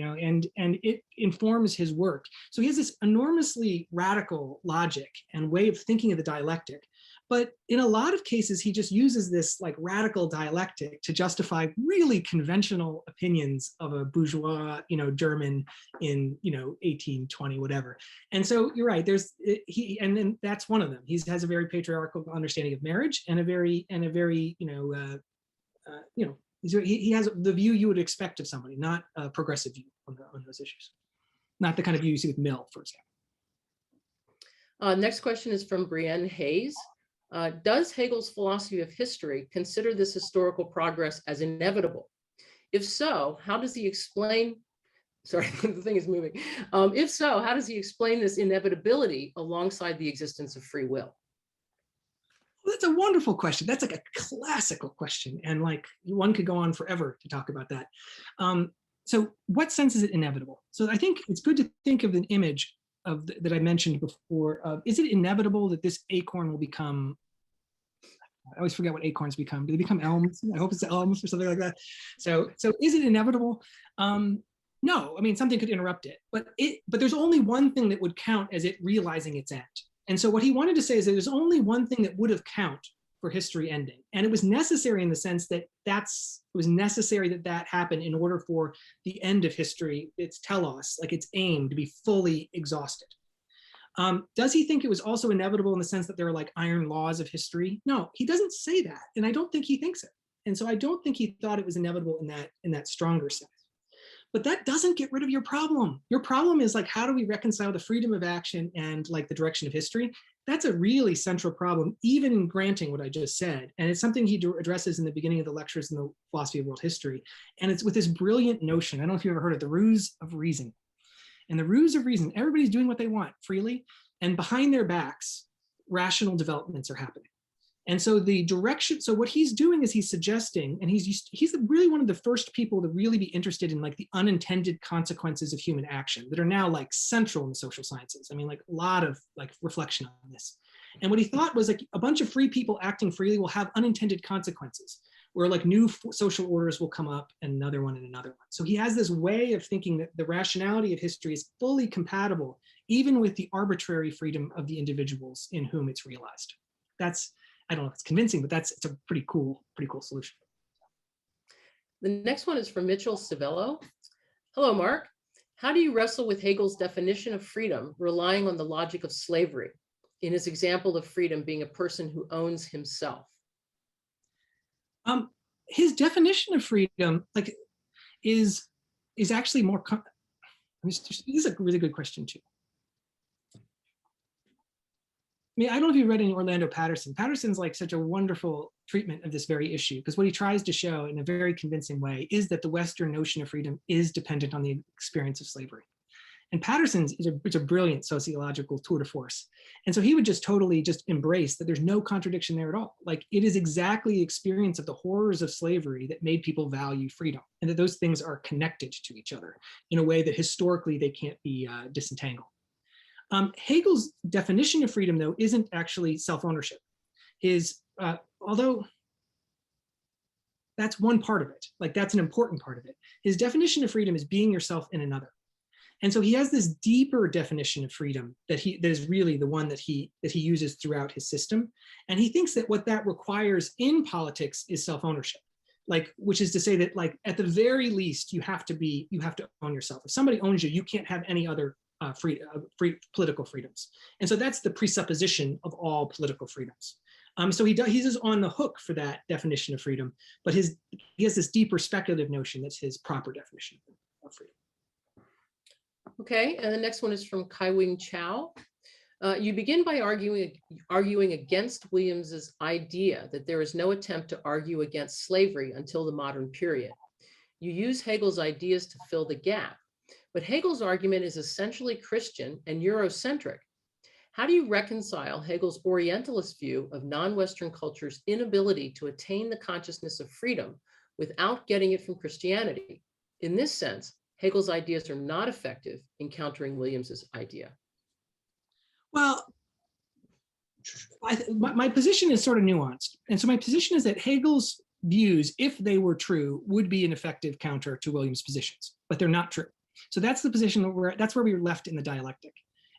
and it informs his work. So he has this enormously radical logic and way of thinking of the dialectic. But in a lot of cases, he just uses this like radical dialectic to justify really conventional opinions of a bourgeois, German in 1820, whatever. And so you're right. And then that's one of them. He has a very patriarchal understanding of marriage and a very he has the view you would expect of somebody, not a progressive view on those issues, not the kind of view you see with Mill, for example. Next question is from Brienne Hayes. Does Hegel's philosophy of history consider this historical progress as inevitable? If so, how does he explain, sorry, the thing is moving. If so, how does he explain this inevitability alongside the existence of free will? Well, that's a wonderful question. That's like a classical question. And like one could go on forever to talk about that. So what sense is it inevitable? So I think it's good to think of an image that I mentioned before. Is it inevitable that this acorn will become, I always forget what acorns become. Do they become elms? I hope it's elms or something like that. So is it inevitable? No, I mean, something could interrupt it, but there's only one thing that would count as it realizing its end. And so what he wanted to say is that there's only one thing that would have count for history ending. And it was necessary in the sense that it was necessary that that happened in order for the end of history, its telos, like its aim, to be fully exhausted. Does he think it was also inevitable in the sense that there are like iron laws of history? No, he doesn't say that. And I don't think he thinks it. And so I don't think he thought it was inevitable in that stronger sense. But that doesn't get rid of your problem. Your problem is like, how do we reconcile the freedom of action and like the direction of history? That's a really central problem, even in granting what I just said. And it's something he addresses in the beginning of the lectures in the philosophy of world history. And it's with this brilliant notion, I don't know if you've ever heard of the ruse of reason. And the ruse of reason, everybody's doing what they want freely, and behind their backs, rational developments are happening. And so the direction, so what he's doing is he's suggesting, and he's really one of the first people to really be interested in like the unintended consequences of human action that are now like central in the social sciences. I mean, like a lot of like reflection on this. And what he thought was like a bunch of free people acting freely will have unintended consequences, where like new social orders will come up and another one and another one. So he has this way of thinking that the rationality of history is fully compatible, even with the arbitrary freedom of the individuals in whom it's realized. That's, I don't know if it's convincing, but it's a pretty cool solution. The next one is from Mitchell Civello. Hello, Mark. How do you wrestle with Hegel's definition of freedom, relying on the logic of slavery, in his example of freedom being a person who owns himself? His definition of freedom, like, is actually more. This is a really good question too. I mean, I don't know if you read any Orlando Patterson. Patterson's like such a wonderful treatment of this very issue, because what he tries to show in a very convincing way is that the Western notion of freedom is dependent on the experience of slavery. And Patterson's is a brilliant sociological tour de force. And so he would just totally just embrace that there's no contradiction there at all. Like, it is exactly the experience of the horrors of slavery that made people value freedom, and that those things are connected to each other in a way that historically they can't be disentangled. Hegel's definition of freedom, though, isn't actually self-ownership. Although that's one part of it, like that's an important part of it. His definition of freedom is being yourself in another. And so he has this deeper definition of freedom that is really the one that he uses throughout his system. And he thinks that what that requires in politics is self-ownership. Like, which is to say that, like, at the very least, you have to own yourself. If somebody owns you, you can't have any other free political freedoms. And so that's the presupposition of all political freedoms. So he's just on the hook for that definition of freedom, but he has this deeper speculative notion that's his proper definition of freedom. Okay, and the next one is from Kai-Wing Chow. You begin by arguing against Williams's idea that there is no attempt to argue against slavery until the modern period. You use Hegel's ideas to fill the gap, but Hegel's argument is essentially Christian and Eurocentric. How do you reconcile Hegel's Orientalist view of non-Western culture's inability to attain the consciousness of freedom without getting it from Christianity? In this sense, Hegel's ideas are not effective in countering Williams's idea. Well, my position is sort of nuanced. And so my position is that Hegel's views, if they were true, would be an effective counter to William's positions, but they're not true. So that's the position that's where we were left in the dialectic.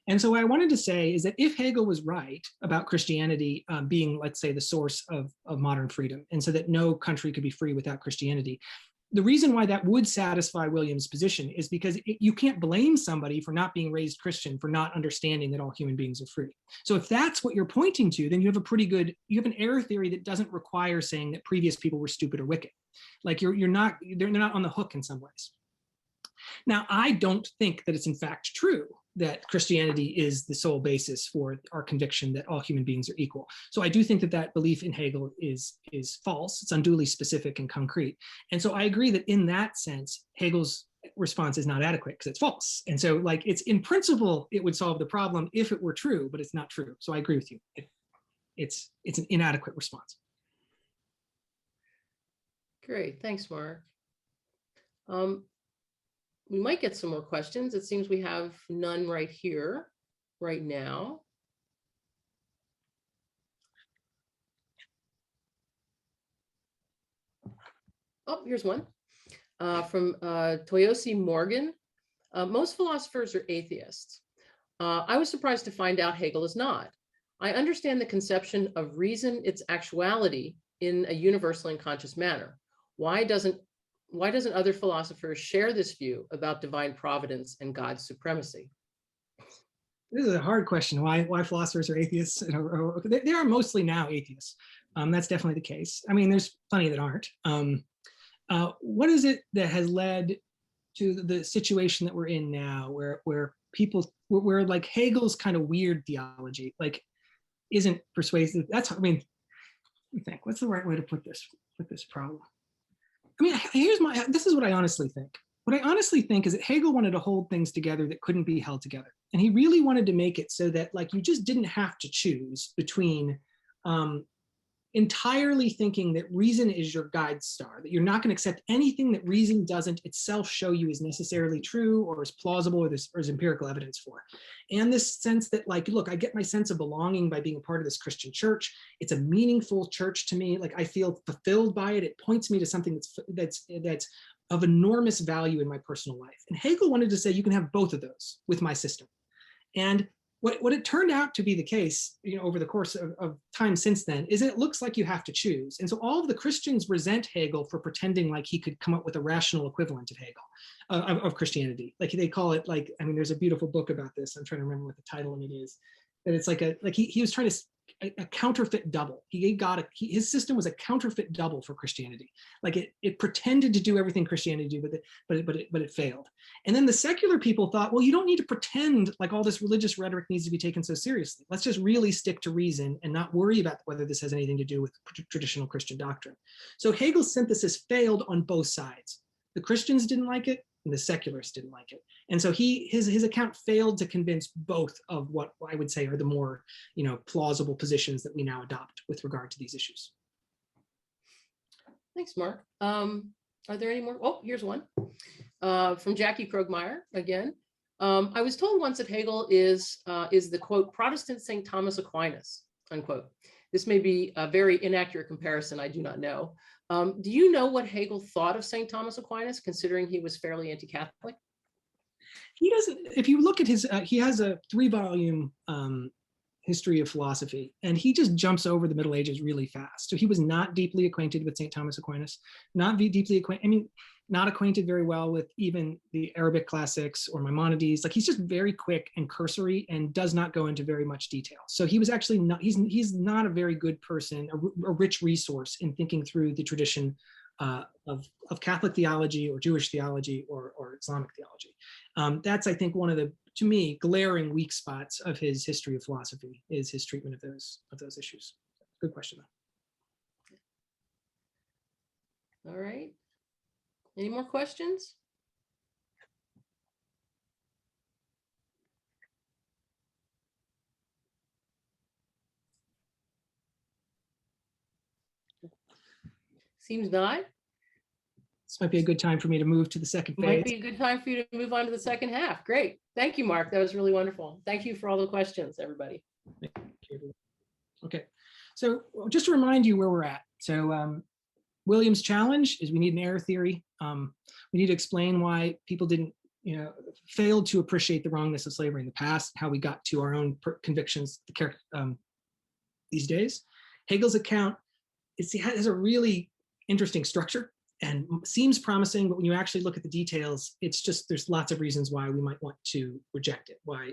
And so what I wanted to say is that if Hegel was right about Christianity being, let's say, the source of modern freedom, and so that no country could be free without Christianity, the reason why that would satisfy William's position is because you can't blame somebody for not being raised Christian for not understanding that all human beings are free. So if that's what you're pointing to, then you have an error theory that doesn't require saying that previous people were stupid or wicked. Like they're not on the hook in some ways. Now, I don't think that it's in fact true that Christianity is the sole basis for our conviction that all human beings are equal. So I do think that belief in Hegel is false. It's unduly specific and concrete. And so I agree that in that sense, Hegel's response is not adequate because it's false. And so, like, it's in principle, it would solve the problem if it were true, but it's not true. So I agree with you. It's an inadequate response. Great, thanks, Mark. We might get some more questions. It seems we have none right here, right now. Oh, here's one. from Toyosi Morgan. Most philosophers are atheists. I was surprised to find out Hegel is not. I understand the conception of reason, its actuality in a universal and conscious manner. Why doesn't other philosophers share this view about divine providence and God's supremacy? This is a hard question. Why philosophers are atheists? They are mostly now atheists. That's definitely the case. I mean, there's plenty that aren't. What is it that has led to the situation that we're in now, where like Hegel's kind of weird theology, like, isn't persuasive? That's, I mean, let me think. What's the right way to put this problem? I mean, this is what I honestly think. What I honestly think is that Hegel wanted to hold things together that couldn't be held together. And he really wanted to make it so that, like, you just didn't have to choose between entirely thinking that reason is your guide star, that you're not going to accept anything that reason doesn't itself show you is necessarily true or is plausible or there's empirical evidence for. And this sense that, like, look, I get my sense of belonging by being a part of this Christian church. It's a meaningful church to me. Like, I feel fulfilled by it. It points me to something that's of enormous value in my personal life. And Hegel wanted to say, you can have both of those with my system. And what it turned out to be the case, over the course of time since then, is it looks like you have to choose. And so all of the Christians resent Hegel for pretending like he could come up with a rational equivalent of Hegel, of Christianity. Like, they call it, like, I mean, there's a beautiful book about this. I'm trying to remember what the title of it is. That it's like he was trying to a counterfeit double. His system was a counterfeit double for Christianity. Like, it pretended to do everything Christianity do, but it failed. And then the secular people thought, well, you don't need to pretend like all this religious rhetoric needs to be taken so seriously. Let's just really stick to reason and not worry about whether this has anything to do with traditional Christian doctrine. So Hegel's synthesis failed on both sides. The Christians didn't like it, and the secularists didn't like it. And so his account failed to convince both of what I would say are the more, plausible positions that we now adopt with regard to these issues. Thanks, Mark. Are there any more? Oh, here's one from Jackie Krogmeyer again. I was told once that Hegel is the, quote, Protestant St. Thomas Aquinas, unquote. This may be a very inaccurate comparison. I do not know. Do you know what Hegel thought of St. Thomas Aquinas, considering he was fairly anti-Catholic? He doesn't, if you look at his, he has a 3-volume history of philosophy, and he just jumps over the Middle Ages really fast. So he was not deeply acquainted with St. Thomas Aquinas, not acquainted very well with even the Arabic classics or Maimonides. Like, he's just very quick and cursory and does not go into very much detail. So he was actually not, he's not a very good person, a rich resource in thinking through the tradition of Catholic theology or Jewish theology or Islamic theology. That's, I think, one of the, to me, glaring weak spots of his history of philosophy, is his treatment of those issues. Good question, though. All right. Any more questions? Seems not. This might be a good time for me to move to the second phase. Might be a good time for you to move on to the second half. Great. Thank you, Mark. That was really wonderful. Thank you for all the questions, everybody. Thank you. Okay. So just to remind you where we're at. So Williams' challenge is we need an error theory. We need to explain why people didn't, failed to appreciate the wrongness of slavery in the past, how we got to our own convictions these days. Hegel's account has a really interesting structure and seems promising, but when you actually look at the details, it's just, there's lots of reasons why we might want to reject it. Why?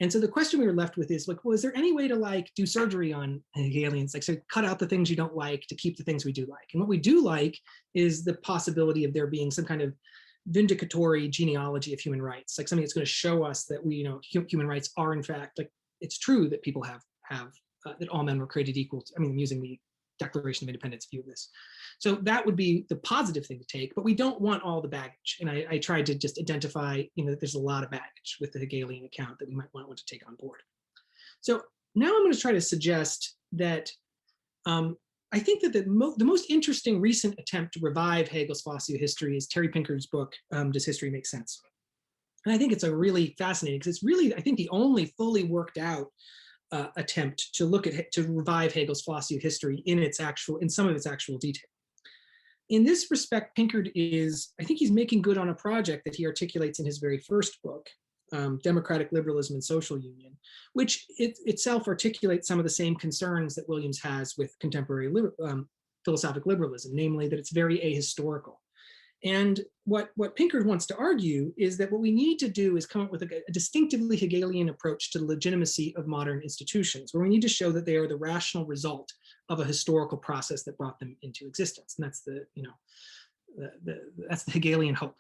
And so the question we were left with is, like, well, is there any way to, like, do surgery on Hegelians, like, so cut out the things you don't like to keep the things we do like? And what we do like is the possibility of there being some kind of vindicatory genealogy of human rights, like something that's going to show us that we, human rights are, in fact, like, it's true that people have that all men were created equal. I'm using the Declaration of Independence view of this. So that would be the positive thing to take, but we don't want all the baggage. And I tried to just identify, that there's a lot of baggage with the Hegelian account that we might want to take on board. So now I'm going to try to suggest that I think that the most interesting recent attempt to revive Hegel's philosophy of history is Terry Pinker's book, Does History Make Sense? And I think it's a really fascinating, because it's really, I think, the only fully worked out attempt to revive Hegel's philosophy of history in some of its actual detail. In this respect, Pinkard is, I think he's making good on a project that he articulates in his very first book, Democratic Liberalism and Social Union, which itself articulates some of the same concerns that Williams has with contemporary philosophic liberalism, namely that it's very ahistorical. And what Pinkard wants to argue is that what we need to do is come up with a distinctively Hegelian approach to the legitimacy of modern institutions, where we need to show that they are the rational result of a historical process that brought them into existence. And that's that's the Hegelian hope.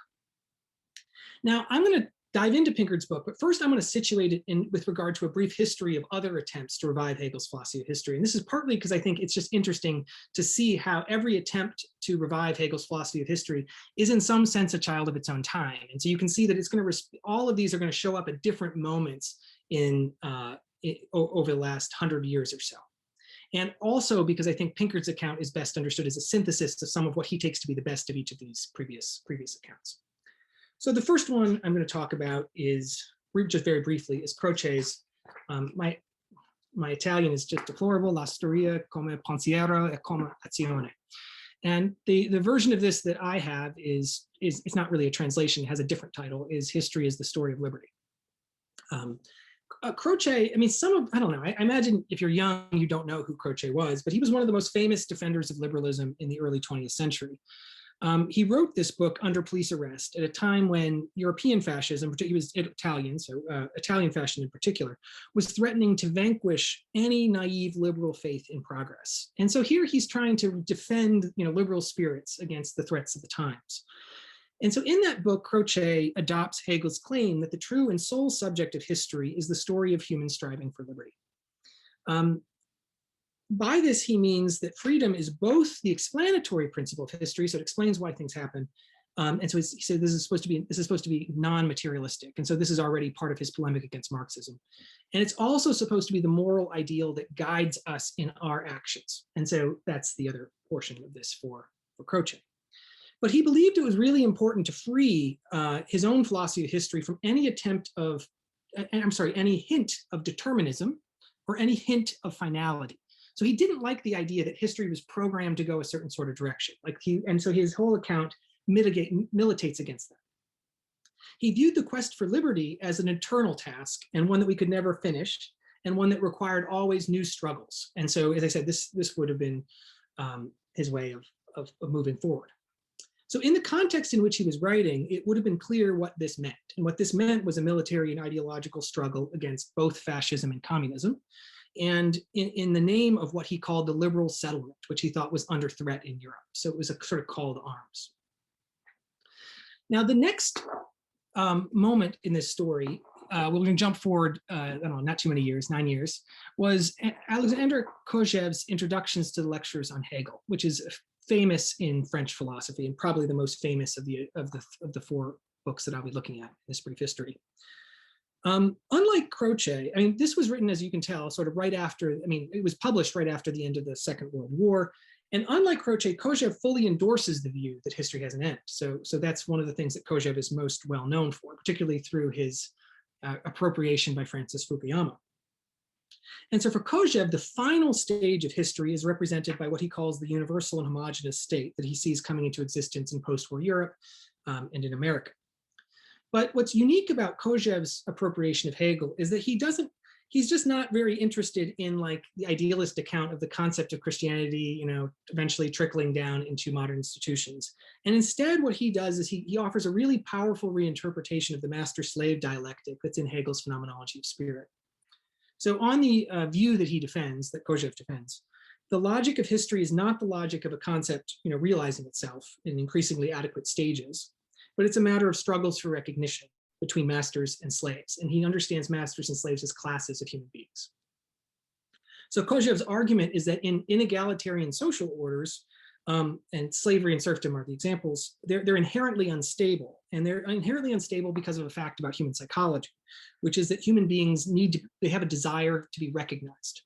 Now, I'm going to dive into Pinkard's book, but first I'm going to situate it with regard to a brief history of other attempts to revive Hegel's philosophy of history. And this is partly because I think it's just interesting to see how every attempt to revive Hegel's philosophy of history is in some sense a child of its own time. And so you can see that it's going to, all of these are going to show up at different moments over the last 100 years or so. And also because I think Pinkard's account is best understood as a synthesis of some of what he takes to be the best of each of these previous accounts. So the first one I'm going to talk about is, just very briefly, is Croce's. My Italian is just deplorable, La storia come pensiero e come azione. And the version of this that I have is it's not really a translation, it has a different title, is History is the Story of Liberty. Croce, I mean, I don't know, I imagine if you're young, you don't know who Croce was, but he was one of the most famous defenders of liberalism in the early 20th century. He wrote this book under police arrest at a time when European fascism, he was Italian, so Italian fascism in particular, was threatening to vanquish any naive liberal faith in progress. And so here he's trying to defend, liberal spirits against the threats of the times. And so in that book, Croce adopts Hegel's claim that the true and sole subject of history is the story of human striving for liberty. By this, he means that freedom is both the explanatory principle of history, so it explains why things happen, and so he said this is supposed to be non-materialistic, and so this is already part of his polemic against Marxism, and it's also supposed to be the moral ideal that guides us in our actions, and so that's the other portion of this for Croce. But he believed it was really important to free his own philosophy of history from any any hint of determinism or any hint of finality. So he didn't like the idea that history was programmed to go a certain sort of direction. And so his whole account militates against that. He viewed the quest for liberty as an eternal task and one that we could never finish and one that required always new struggles. And so, as I said, this would have been his way of moving forward. So in the context in which he was writing, it would have been clear what this meant. And what this meant was a military and ideological struggle against both fascism and communism, and in the name of what he called the liberal settlement, which he thought was under threat in Europe. So it was a sort of call to arms. Now, the next moment in this story, we're going to jump forward, I don't know, not too many years, 9 years, was Alexander Kojève's Introductions to the Lectures on Hegel, which is famous in French philosophy and probably the most famous of the four books that I'll be looking at in this brief history. Unlike Croce, I mean, this was written, as you can tell, sort of right after, it was published right after the end of the Second World War. And unlike Croce, Kojève fully endorses the view that history has an end. So that's one of the things that Kojève is most well known for, particularly through his appropriation by Francis Fukuyama. And so for Kojève, the final stage of history is represented by what he calls the universal and homogeneous state that he sees coming into existence in post-war Europe and in America. But what's unique about Kojève's appropriation of Hegel is that he's just not very interested in the idealist account of the concept of Christianity, eventually trickling down into modern institutions. And instead, what he does is he offers a really powerful reinterpretation of the master-slave dialectic that's in Hegel's phenomenology of spirit. So on the view that he defends, that Kojève defends, the logic of history is not the logic of a concept, realizing itself in increasingly adequate stages, but it's a matter of struggles for recognition between masters and slaves. And he understands masters and slaves as classes of human beings. So Kojève's argument is that in inegalitarian social orders, and slavery and serfdom are the examples, they're inherently unstable. And they're inherently unstable because of a fact about human psychology, which is that human beings they have a desire to be recognized.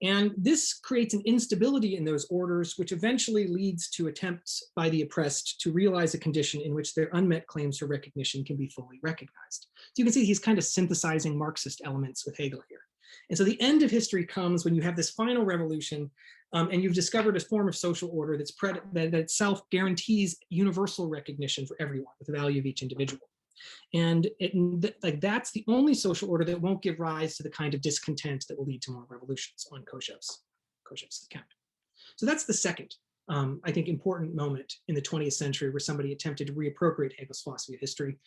And this creates an instability in those orders, which eventually leads to attempts by the oppressed to realize a condition in which their unmet claims for recognition can be fully recognized. So you can see he's kind of synthesizing Marxist elements with Hegel here. And so the end of history comes when you have this final revolution, and you've discovered a form of social order that itself guarantees universal recognition for everyone with the value of each individual. And that's the only social order that won't give rise to the kind of discontent that will lead to more revolutions on Koshev's account. So that's the second, I think, important moment in the 20th century where somebody attempted to reappropriate Hegel's philosophy of history.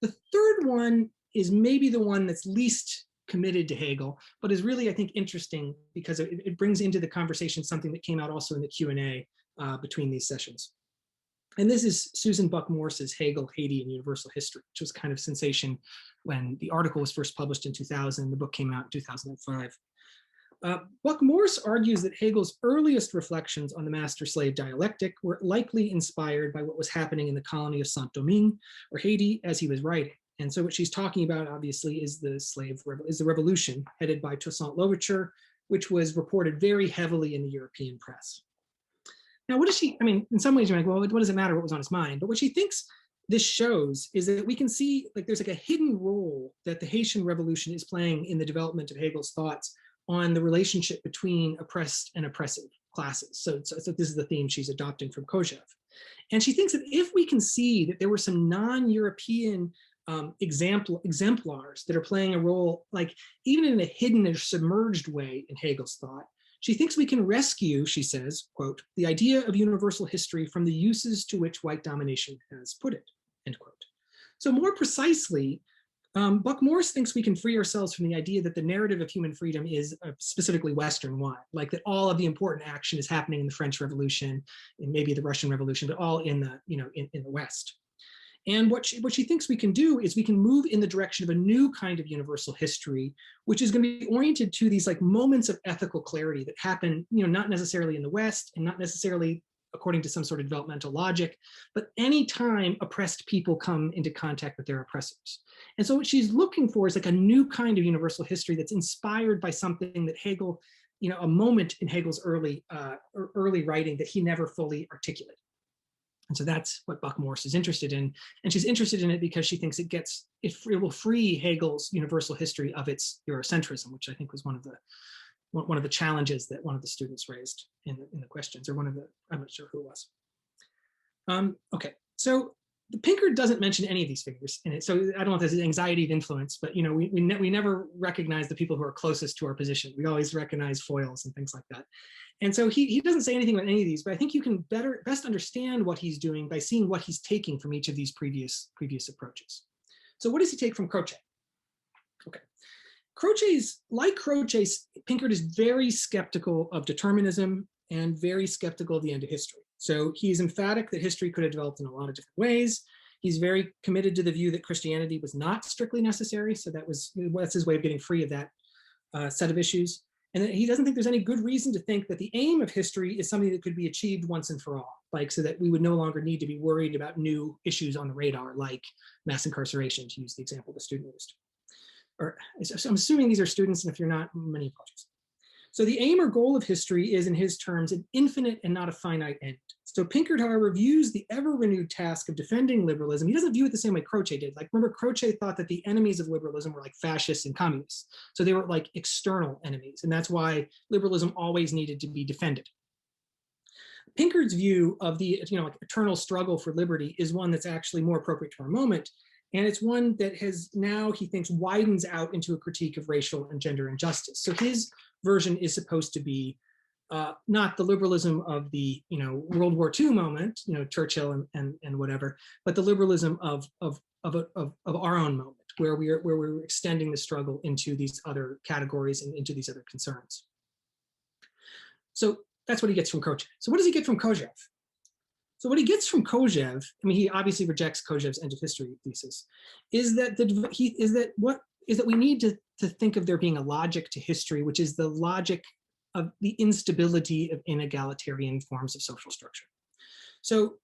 The third one is maybe the one that's least committed to Hegel, but is really, I think, interesting because it brings into the conversation something that came out also in the Q&A between these sessions. And this is Susan Buck-Morse's Hegel, Haiti, and Universal History, which was kind of sensation when the article was first published in 2000, the book came out in 2005. Buck-Morse argues that Hegel's earliest reflections on the master-slave dialectic were likely inspired by what was happening in the colony of Saint-Domingue, or Haiti, as he was writing. And so what she's talking about, obviously, is the revolution headed by Toussaint Louverture, which was reported very heavily in the European press. Now, what does she, I mean, in some ways you're like, well, what does it matter what was on his mind? But what she thinks this shows is that we can see, like, there's like a hidden role that the Haitian Revolution is playing in the development of Hegel's thoughts on the relationship between oppressed and oppressive classes. So this is the theme she's adopting from Kojève. And she thinks that if we can see that there were some non-European exemplars that are playing a role, like even in a hidden or submerged way in Hegel's thought, she thinks we can rescue, she says, quote, the idea of universal history from the uses to which white domination has put it, end quote. So more precisely, Buck-Morse thinks we can free ourselves from the idea that the narrative of human freedom is specifically Western one, like that all of the important action is happening in the French Revolution and maybe the Russian Revolution, but all in the, in the West. And what she thinks we can do is we can move in the direction of a new kind of universal history, which is going to be oriented to these like moments of ethical clarity that happen, not necessarily in the West and not necessarily according to some sort of developmental logic, but anytime oppressed people come into contact with their oppressors. And so what she's looking for is like a new kind of universal history that's inspired by something that Hegel, a moment in Hegel's early writing that he never fully articulated. And so that's what Buck-Morse is interested in. And she's interested in it because she thinks it will free Hegel's universal history of its Eurocentrism, which I think was one of the challenges that one of the students raised in the questions, or I'm not sure who it was. Okay, so the Pinkard doesn't mention any of these figures in it. So I don't know if there's an anxiety of influence, but we never recognize the people who are closest to our position. We always recognize foils and things like that. And so he doesn't say anything about any of these, but I think you can best understand what he's doing by seeing what he's taking from each of these previous approaches. So what does he take from Croce? Okay. Like Croce, Pinkard is very skeptical of determinism and very skeptical of the end of history. So he's emphatic that history could have developed in a lot of different ways. He's very committed to the view that Christianity was not strictly necessary. So that's his way of getting free of that set of issues. And that he doesn't think there's any good reason to think that the aim of history is something that could be achieved once and for all, like so that we would no longer need to be worried about new issues on the radar, like mass incarceration, to use the example the student used. So I'm assuming these are students, and if you're not, many apologies. So the aim or goal of history is, in his terms, an infinite and not a finite end. So Pinkard, however, views the ever-renewed task of defending liberalism. He doesn't view it the same way Croce did. Like, remember, Croce thought that the enemies of liberalism were like fascists and communists. So they were like external enemies, and that's why liberalism always needed to be defended. Pinkard's view of the like eternal struggle for liberty is one that's actually more appropriate to our moment. And it's one that has now, he thinks, widens out into a critique of racial and gender injustice. So his version is supposed to be not the liberalism of the World War II moment, Churchill and whatever, but the liberalism of our own moment, where we're extending the struggle into these other categories and into these other concerns. So that's what he gets from Croce. So what does he get from Kojève? So what he gets from Kojève, I mean, he obviously rejects Kojève's end of history thesis, is that we need to think of there being a logic to history, which is the logic of the instability of inegalitarian forms of social structure. So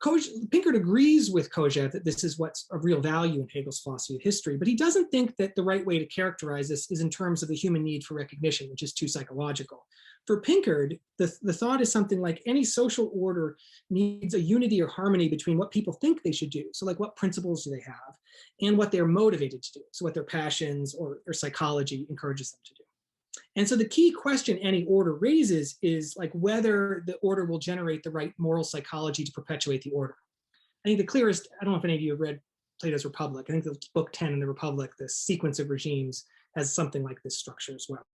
Pinkert agrees with Kojève that this is what's of real value in Hegel's philosophy of history, but he doesn't think that the right way to characterize this is in terms of the human need for recognition, which is too psychological. For Pinkert, the thought is something like any social order needs a unity or harmony between what people think they should do, so like what principles do they have, and what they're motivated to do, so what their passions or psychology encourages them to do. And so the key question any order raises is like whether the order will generate the right moral psychology to perpetuate the order. I think the clearest, I don't know if any of you have read Plato's Republic. I think the book 10 in the Republic, the sequence of regimes, has something like this structure as well.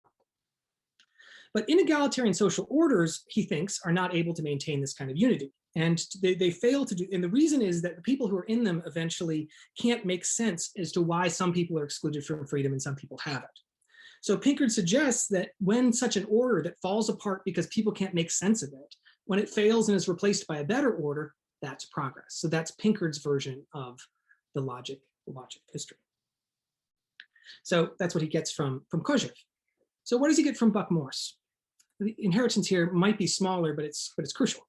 But inegalitarian social orders, he thinks, are not able to maintain this kind of unity. And they fail to do, and the reason is that the people who are in them eventually can't make sense as to why some people are excluded from freedom and some people haven't. So Pinkert suggests that when such an order that falls apart because people can't make sense of it, when it fails and is replaced by a better order, that's progress. So that's Pinkert's version of the logic of history. So that's what he gets from Kojève. So what does he get from Buck-Morss? The inheritance here might be smaller, but it's crucial.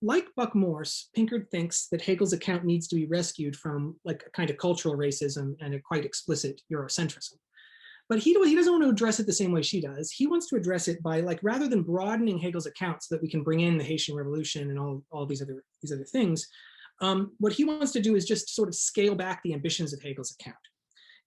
Like Buck-Morss, Pinkert thinks that Hegel's account needs to be rescued from like a kind of cultural racism and a quite explicit Eurocentrism. But he doesn't want to address it the same way she does. He wants to address it by, like, rather than broadening Hegel's account so that we can bring in the Haitian Revolution and all these other things, what he wants to do is just sort of scale back the ambitions of Hegel's account.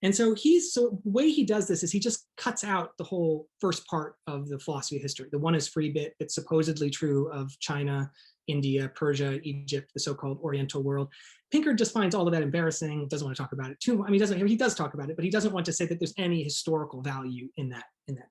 And so the way he does this is he just cuts out the whole first part of the philosophy of history. The one is free bit that's supposedly true of China, India, Persia, Egypt, the so-called Oriental world. Pinkert just finds all of that embarrassing, doesn't want to talk about it too much. I mean, he does talk about it, but he doesn't want to say that there's any historical value in that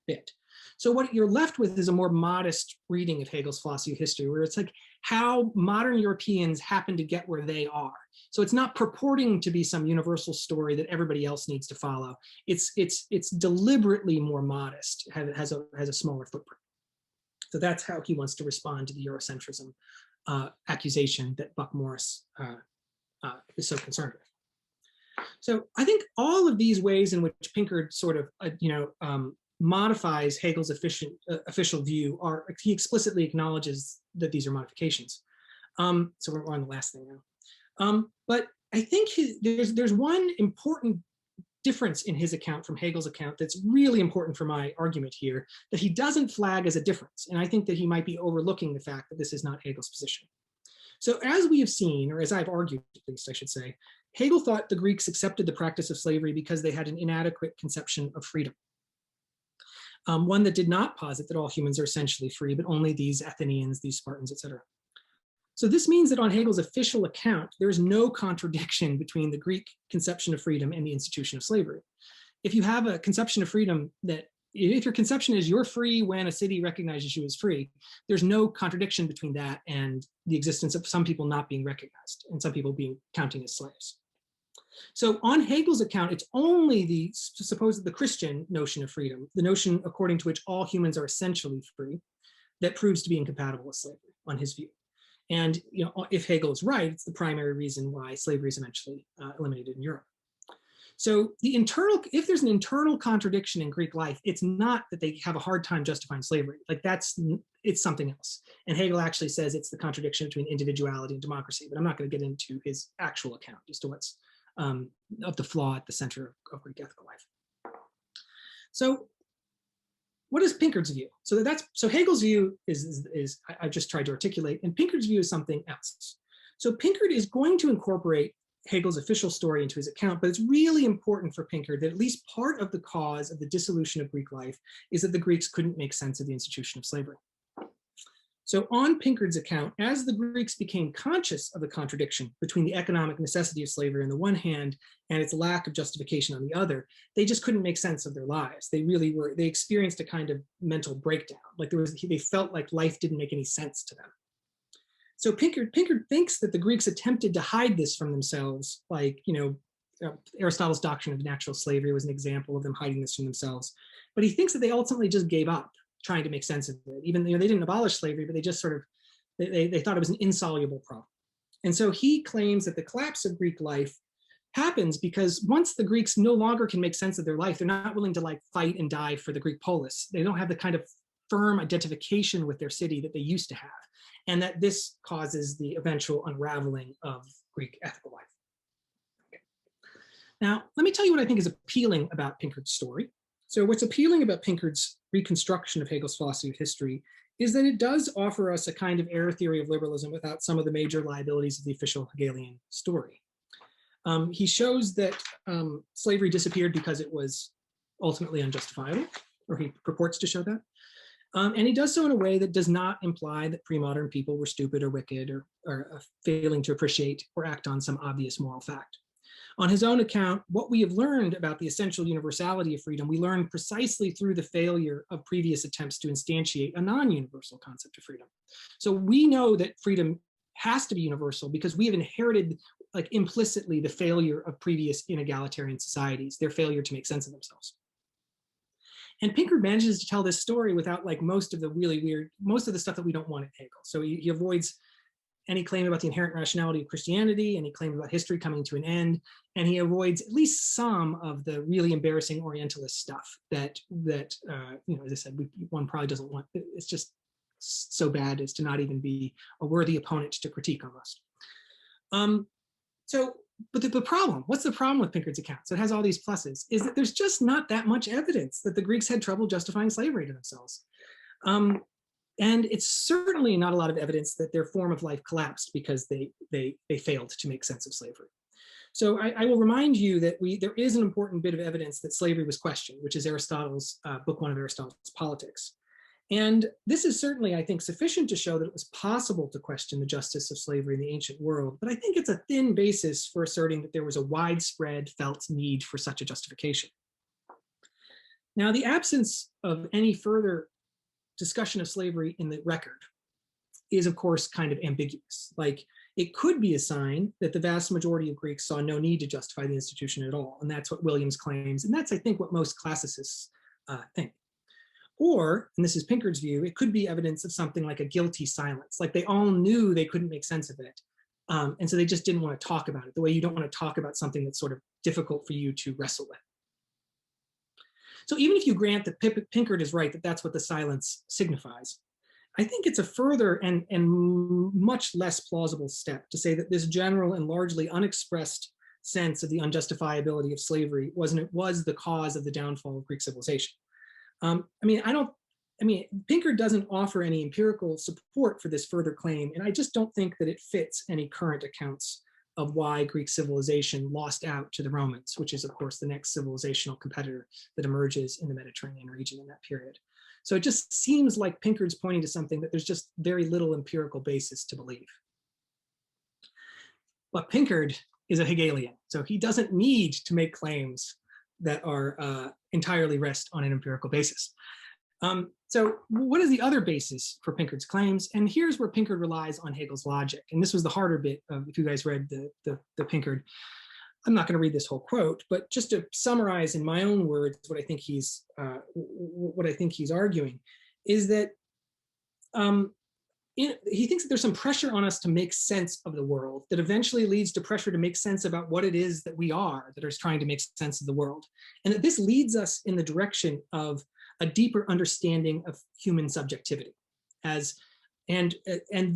bit. So what you're left with is a more modest reading of Hegel's philosophy of history, where it's like how modern Europeans happen to get where they are. So it's not purporting to be some universal story that everybody else needs to follow. It's deliberately more modest, has a smaller footprint. So that's how he wants to respond to the Eurocentrism accusation that Buck-Morss is so concerned with. So I think all of these ways in which Pinkert sort of, modifies Hegel's official view he explicitly acknowledges that these are modifications. So we're on the last thing now. But I think there's one important difference in his account from Hegel's account that's really important for my argument here, that he doesn't flag as a difference. And I think that he might be overlooking the fact that this is not Hegel's position. So as we have seen, or as I've argued, at least I should say, Hegel thought the Greeks accepted the practice of slavery because they had an inadequate conception of freedom. One that did not posit that all humans are essentially free, but only these Athenians, these Spartans, etc. So this means that on Hegel's official account, there is no contradiction between the Greek conception of freedom and the institution of slavery. If you have a conception of freedom if your conception is you're free when a city recognizes you as free, there's no contradiction between that and the existence of some people not being recognized and some people counting as slaves. So on Hegel's account, it's only the Christian notion of freedom, the notion according to which all humans are essentially free, that proves to be incompatible with slavery on his view. And if Hegel is right, it's the primary reason why slavery is eventually eliminated in Europe. So if there's an internal contradiction in Greek life, it's not that they have a hard time justifying slavery. Like it's something else. And Hegel actually says it's the contradiction between individuality and democracy, but I'm not going to get into his actual account as to what's of the flaw at the center of Greek ethical life. So what is Pinkert's view? So Hegel's view is I just tried to articulate, and Pinkert's view is something else. So Pinkert is going to incorporate Hegel's official story into his account, but it's really important for Pinkert that at least part of the cause of the dissolution of Greek life is that the Greeks couldn't make sense of the institution of slavery. So on Pinkert's account, as the Greeks became conscious of the contradiction between the economic necessity of slavery on the one hand and its lack of justification on the other, they just couldn't make sense of their lives. They experienced a kind of mental breakdown. They felt like life didn't make any sense to them. So Pinkert thinks that the Greeks attempted to hide this from themselves, Aristotle's doctrine of natural slavery was an example of them hiding this from themselves. But he thinks that they ultimately just gave up trying to make sense of it. Even they didn't abolish slavery, but they just sort of, they thought it was an insoluble problem. And so he claims that the collapse of Greek life happens because once the Greeks no longer can make sense of their life, they're not willing to fight and die for the Greek polis. They don't have the kind of firm identification with their city that they used to have. and that this causes the eventual unraveling of Greek ethical life. Okay. Now, let me tell you what I think is appealing about Pinkard's story. So what's appealing about Pinkard's reconstruction of Hegel's philosophy of history is that it does offer us a kind of error theory of liberalism without some of the major liabilities of the official Hegelian story. He shows that slavery disappeared because it was ultimately unjustifiable, or he purports to show that. And he does so in a way that does not imply that pre-modern people were stupid or wicked or failing to appreciate or act on some obvious moral fact. On his own account, what we have learned about the essential universality of freedom, we learned precisely through the failure of previous attempts to instantiate a non-universal concept of freedom. So we know that freedom has to be universal because we have inherited, like, implicitly the failure of previous inegalitarian societies, their failure to make sense of themselves. And Pinkard manages to tell this story without, like, most of the stuff that we don't want in Hegel. So he avoids any claim about the inherent rationality of Christianity, any claim about history coming to an end, and he avoids at least some of the really embarrassing Orientalist stuff that as I said, one probably doesn't want. It's just so bad as to not even be a worthy opponent to critique almost. But the problem, what's the problem with Pinkard's account? So it has all these pluses, is that there's just not that much evidence that the Greeks had trouble justifying slavery to themselves. And it's certainly not a lot of evidence that their form of life collapsed because they failed to make sense of slavery. So I will remind you that there is an important bit of evidence that slavery was questioned, which is Aristotle's book 1 of Aristotle's Politics. And this is certainly, I think, sufficient to show that it was possible to question the justice of slavery in the ancient world, but I think it's a thin basis for asserting that there was a widespread felt need for such a justification. Now, the absence of any further discussion of slavery in the record is, of course, kind of ambiguous. Like, it could be a sign that the vast majority of Greeks saw no need to justify the institution at all, and that's what Williams claims, and that's, I think, what most classicists think. Or, and this is Pinkard's view, it could be evidence of something like a guilty silence, like they all knew they couldn't make sense of it, and so they just didn't want to talk about it, the way you don't want to talk about something that's sort of difficult for you to wrestle with. So even if you grant that Pinkard is right, that that's what the silence signifies, I think it's a further and much less plausible step to say that this general and largely unexpressed sense of the unjustifiability of slavery was the cause of the downfall of Greek civilization. Pinkard doesn't offer any empirical support for this further claim, and I just don't think that it fits any current accounts of why Greek civilization lost out to the Romans, which is, of course, the next civilizational competitor that emerges in the Mediterranean region in that period. So it just seems like Pinkard's pointing to something that there's just very little empirical basis to believe. But Pinkard is a Hegelian, so he doesn't need to make claims that are entirely rest on an empirical basis. So what is the other basis for Pinkard's claims? And here's where Pinkard relies on Hegel's logic. And this was the harder bit of, if you guys read the Pinkard, I'm not going to read this whole quote, but just to summarize in my own words what I think he's arguing is that he thinks that there's some pressure on us to make sense of the world that eventually leads to pressure to make sense about what it is that we are that is trying to make sense of the world. And that this leads us in the direction of a deeper understanding of human subjectivity. And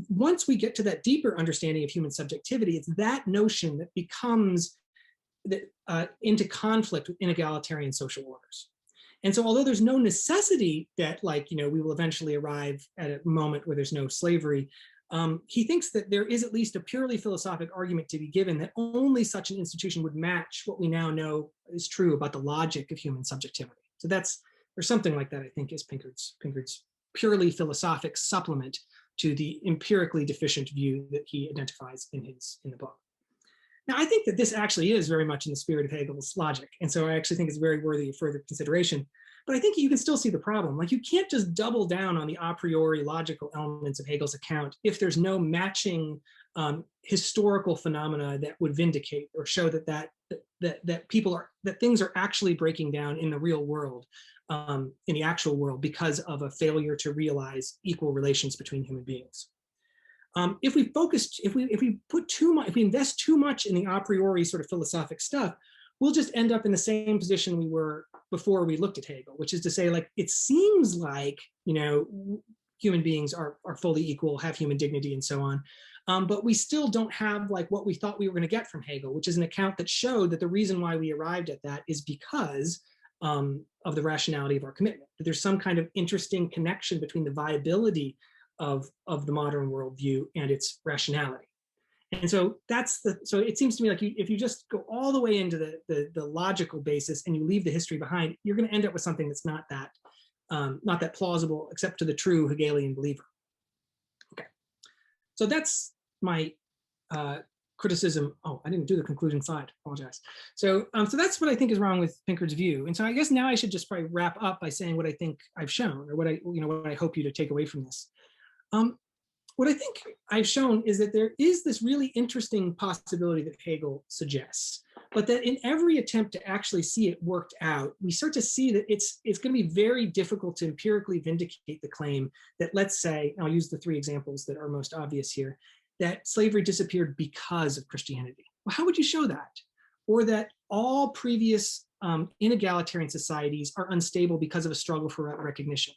once we get to that deeper understanding of human subjectivity, it's that notion that becomes into conflict with inegalitarian social orders. And so although there's no necessity that, we will eventually arrive at a moment where there's no slavery, he thinks that there is at least a purely philosophic argument to be given that only such an institution would match what we now know is true about the logic of human subjectivity. So there's something like that, I think, is Pinkard's purely philosophic supplement to the empirically deficient view that he identifies in the book. Now, I think that this actually is very much in the spirit of Hegel's logic, and so I actually think it's very worthy of further consideration. But I think you can still see the problem. Like, you can't just double down on the a priori logical elements of Hegel's account if there's no matching historical phenomena that would vindicate or show that things are actually breaking down in the real world, in the actual world, because of a failure to realize equal relations between human beings. If we invest too much in the a priori sort of philosophic stuff, we'll just end up in the same position we were before we looked at Hegel, which is to say, like, it seems like, human beings are fully equal, have human dignity, and so on. But we still don't have like what we thought we were going to get from Hegel, which is an account that showed that the reason why we arrived at that is because of the rationality of our commitment. That there's some kind of interesting connection between the viability of the modern worldview and its rationality. And so so it seems to me like if you just go all the way into the logical basis and you leave the history behind, you're going to end up with something that's not that plausible, except to the true Hegelian believer. Okay, so that's my criticism. Oh, I didn't do the conclusion slide. Apologize. So that's what I think is wrong with Pinkard's view. And so I guess now I should just probably wrap up by saying what I think I've shown, or what I hope you to take away from this. What I think I've shown is that there is this really interesting possibility that Hegel suggests, but that in every attempt to actually see it worked out, we start to see that it's going to be very difficult to empirically vindicate the claim that, let's say, and I'll use the three examples that are most obvious here, that slavery disappeared because of Christianity. Well, how would you show that? Or that all previous inegalitarian societies are unstable because of a struggle for recognition?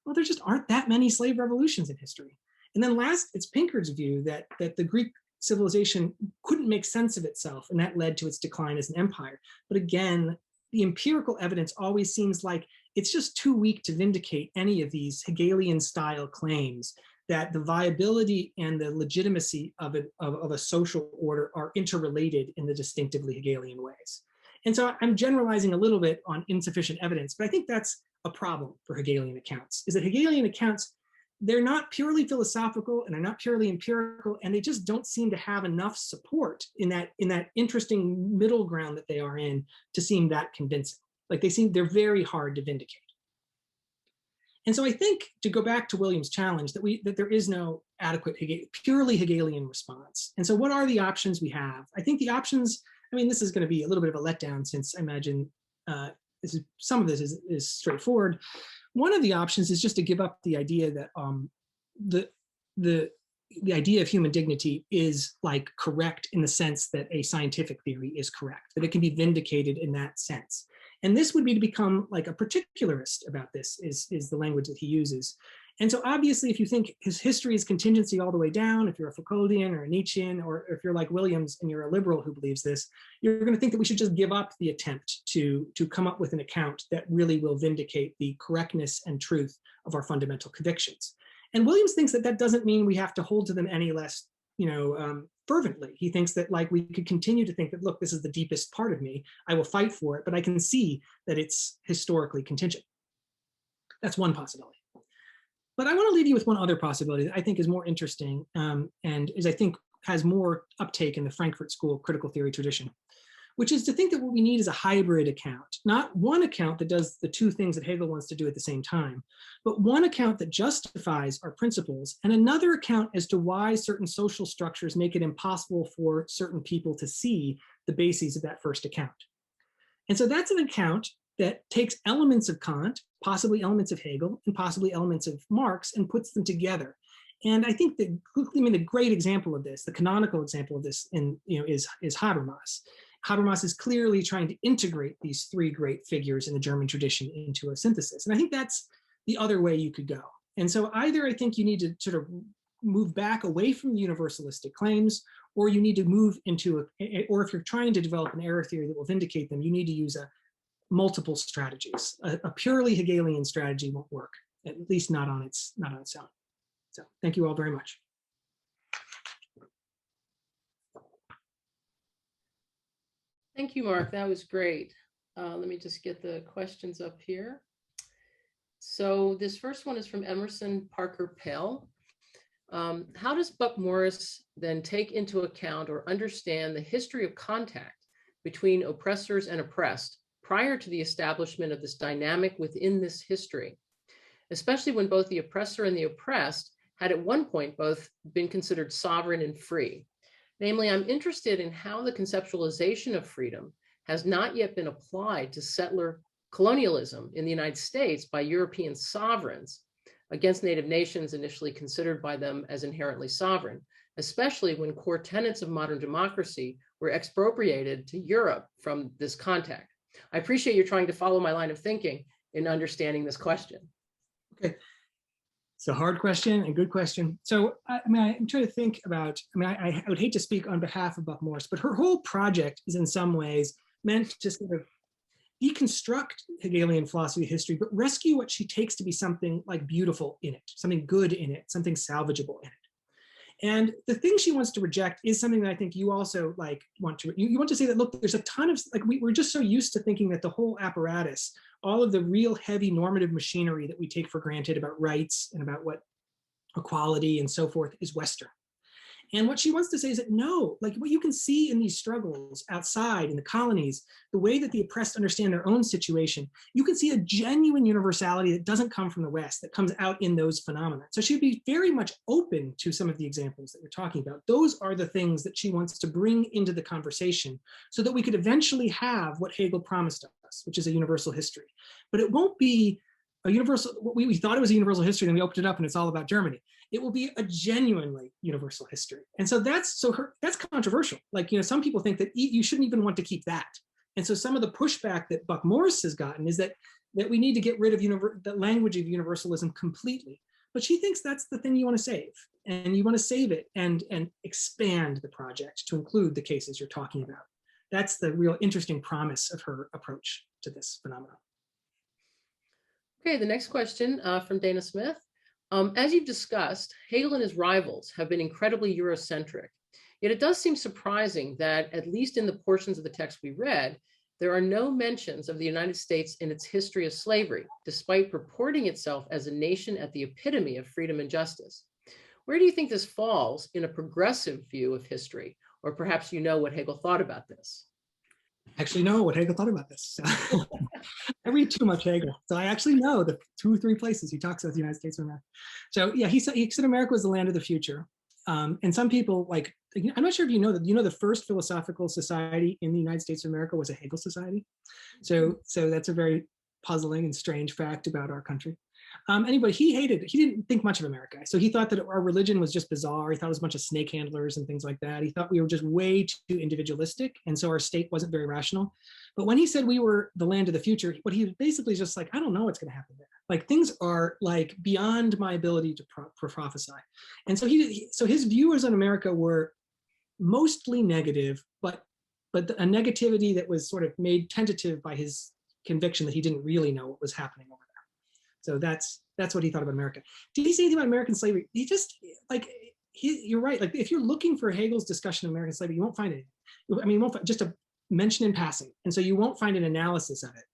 Well, there just aren't that many slave revolutions in history. And then last, it's Pinkard's view that the Greek civilization couldn't make sense of itself, and that led to its decline as an empire. But again, the empirical evidence always seems like it's just too weak to vindicate any of these Hegelian style claims that the viability and the legitimacy of a social order are interrelated in the distinctively Hegelian ways. And so I'm generalizing a little bit on insufficient evidence, but I think that's a problem for Hegelian accounts, is that Hegelian accounts, they're not purely philosophical and they're not purely empirical, and they just don't seem to have enough support in that interesting middle ground that they are in to seem that convincing. Like they're very hard to vindicate. And so I think, to go back to William's challenge, that there is no adequate purely Hegelian response. And so what are the options we have? I think the options, I mean, this is going to be a little bit of a letdown, since I imagine some of this is straightforward. One of the options is just to give up the idea that the idea of human dignity is like correct in the sense that a scientific theory is correct, that it can be vindicated in that sense. And this would be to become like a particularist about this, is the language that he uses. And so obviously, if you think his history is contingency all the way down, if you're a Foucauldian or a Nietzschean, or if you're like Williams and you're a liberal who believes this, you're going to think that we should just give up the attempt to come up with an account that really will vindicate the correctness and truth of our fundamental convictions. And Williams thinks that that doesn't mean we have to hold to them any less, fervently. He thinks that like we could continue to think that, look, this is the deepest part of me. I will fight for it, but I can see that it's historically contingent. That's one possibility. But I want to leave you with one other possibility that I think is more interesting, and is, I think, has more uptake in the Frankfurt School critical theory tradition, which is to think that what we need is a hybrid account, not one account that does the two things that Hegel wants to do at the same time, but one account that justifies our principles, and another account as to why certain social structures make it impossible for certain people to see the bases of that first account. And so that's an account that takes elements of Kant, possibly elements of Hegel, and possibly elements of Marx, and puts them together. And I think that, the great example of this, the canonical example of this, is Habermas. Habermas is clearly trying to integrate these three great figures in the German tradition into a synthesis. And I think that's the other way you could go. And so either I think you need to sort of move back away from the universalistic claims, or you need to move into or if you're trying to develop an error theory that will vindicate them, you need to use multiple strategies. A purely Hegelian strategy won't work, at least not on its own. So thank you all very much. Thank you, Mark. That was great. Let me just get the questions up here. So this first one is from Emerson Parker Pell. How does Buck Morris then take into account or understand the history of contact between oppressors and oppressed prior to the establishment of this dynamic within this history, especially when both the oppressor and the oppressed had at one point both been considered sovereign and free? Namely, I'm interested in how the conceptualization of freedom has not yet been applied to settler colonialism in the United States by European sovereigns against native nations initially considered by them as inherently sovereign, especially when core tenets of modern democracy were expropriated to Europe from this contact. I appreciate you trying to follow my line of thinking in understanding this question. Okay. It's a hard question and good question. So, I'm trying to think about, I would hate to speak on behalf of Buck Morris, but her whole project is in some ways meant to sort of deconstruct Hegelian philosophy of history, but rescue what she takes to be something like beautiful in it, something good in it, something salvageable in it. And the thing she wants to reject is something that I think you also like want to, you want to say that, look, there's a ton of, like, we're just so used to thinking that the whole apparatus, all of the real heavy normative machinery that we take for granted about rights and about what equality and so forth is Western. And what she wants to say is that no, like what you can see in these struggles outside in the colonies, the way that the oppressed understand their own situation, you can see a genuine universality that doesn't come from the West, that comes out in those phenomena. So she'd be very much open to some of the examples that we're talking about. Those are the things that she wants to bring into the conversation so that we could eventually have what Hegel promised us, which is a universal history. But it won't be a universal, we thought it was a universal history and we opened it up and it's all about Germany. It will be a genuinely universal history. And so that's controversial. Like, some people think that you shouldn't even want to keep that. And so some of the pushback that Buck Morris has gotten is that we need to get rid of the language of universalism completely. But she thinks that's the thing you want to save. And you want to save it and expand the project to include the cases you're talking about. That's the real interesting promise of her approach to this phenomenon. Okay, the next question from Dana Smith. As you've discussed, Hegel and his rivals have been incredibly Eurocentric. Yet it does seem surprising that, at least in the portions of the text we read, there are no mentions of the United States in its history of slavery, despite purporting itself as a nation at the epitome of freedom and justice. Where do you think this falls in a progressive view of history? Or perhaps you know what Hegel thought about this? I actually know what Hegel thought about this. I read too much Hegel. So I actually know the 2 or 3 places he talks about the United States of America. So yeah, he said America was the land of the future. And some people, like, I'm not sure if you know that, the first philosophical society in the United States of America was a Hegel society. So that's a very puzzling and strange fact about our country. Anyway, he didn't think much of America. So he thought that our religion was just bizarre. He thought it was a bunch of snake handlers and things like that. He thought we were just way too individualistic. And so our state wasn't very rational. But when he said we were the land of the future, what he basically is just like, I don't know what's going to happen there. Like, things are like beyond my ability to prophesy. And so so his views on America were mostly negative, but a negativity that was sort of made tentative by his conviction that he didn't really know what was happening over there. So that's what he thought about America. Did he say anything about American slavery? He just, like, you're right. Like, if you're looking for Hegel's discussion of American slavery, you won't find it. I mean, you won't find just a mention in passing. And so you won't find an analysis of it.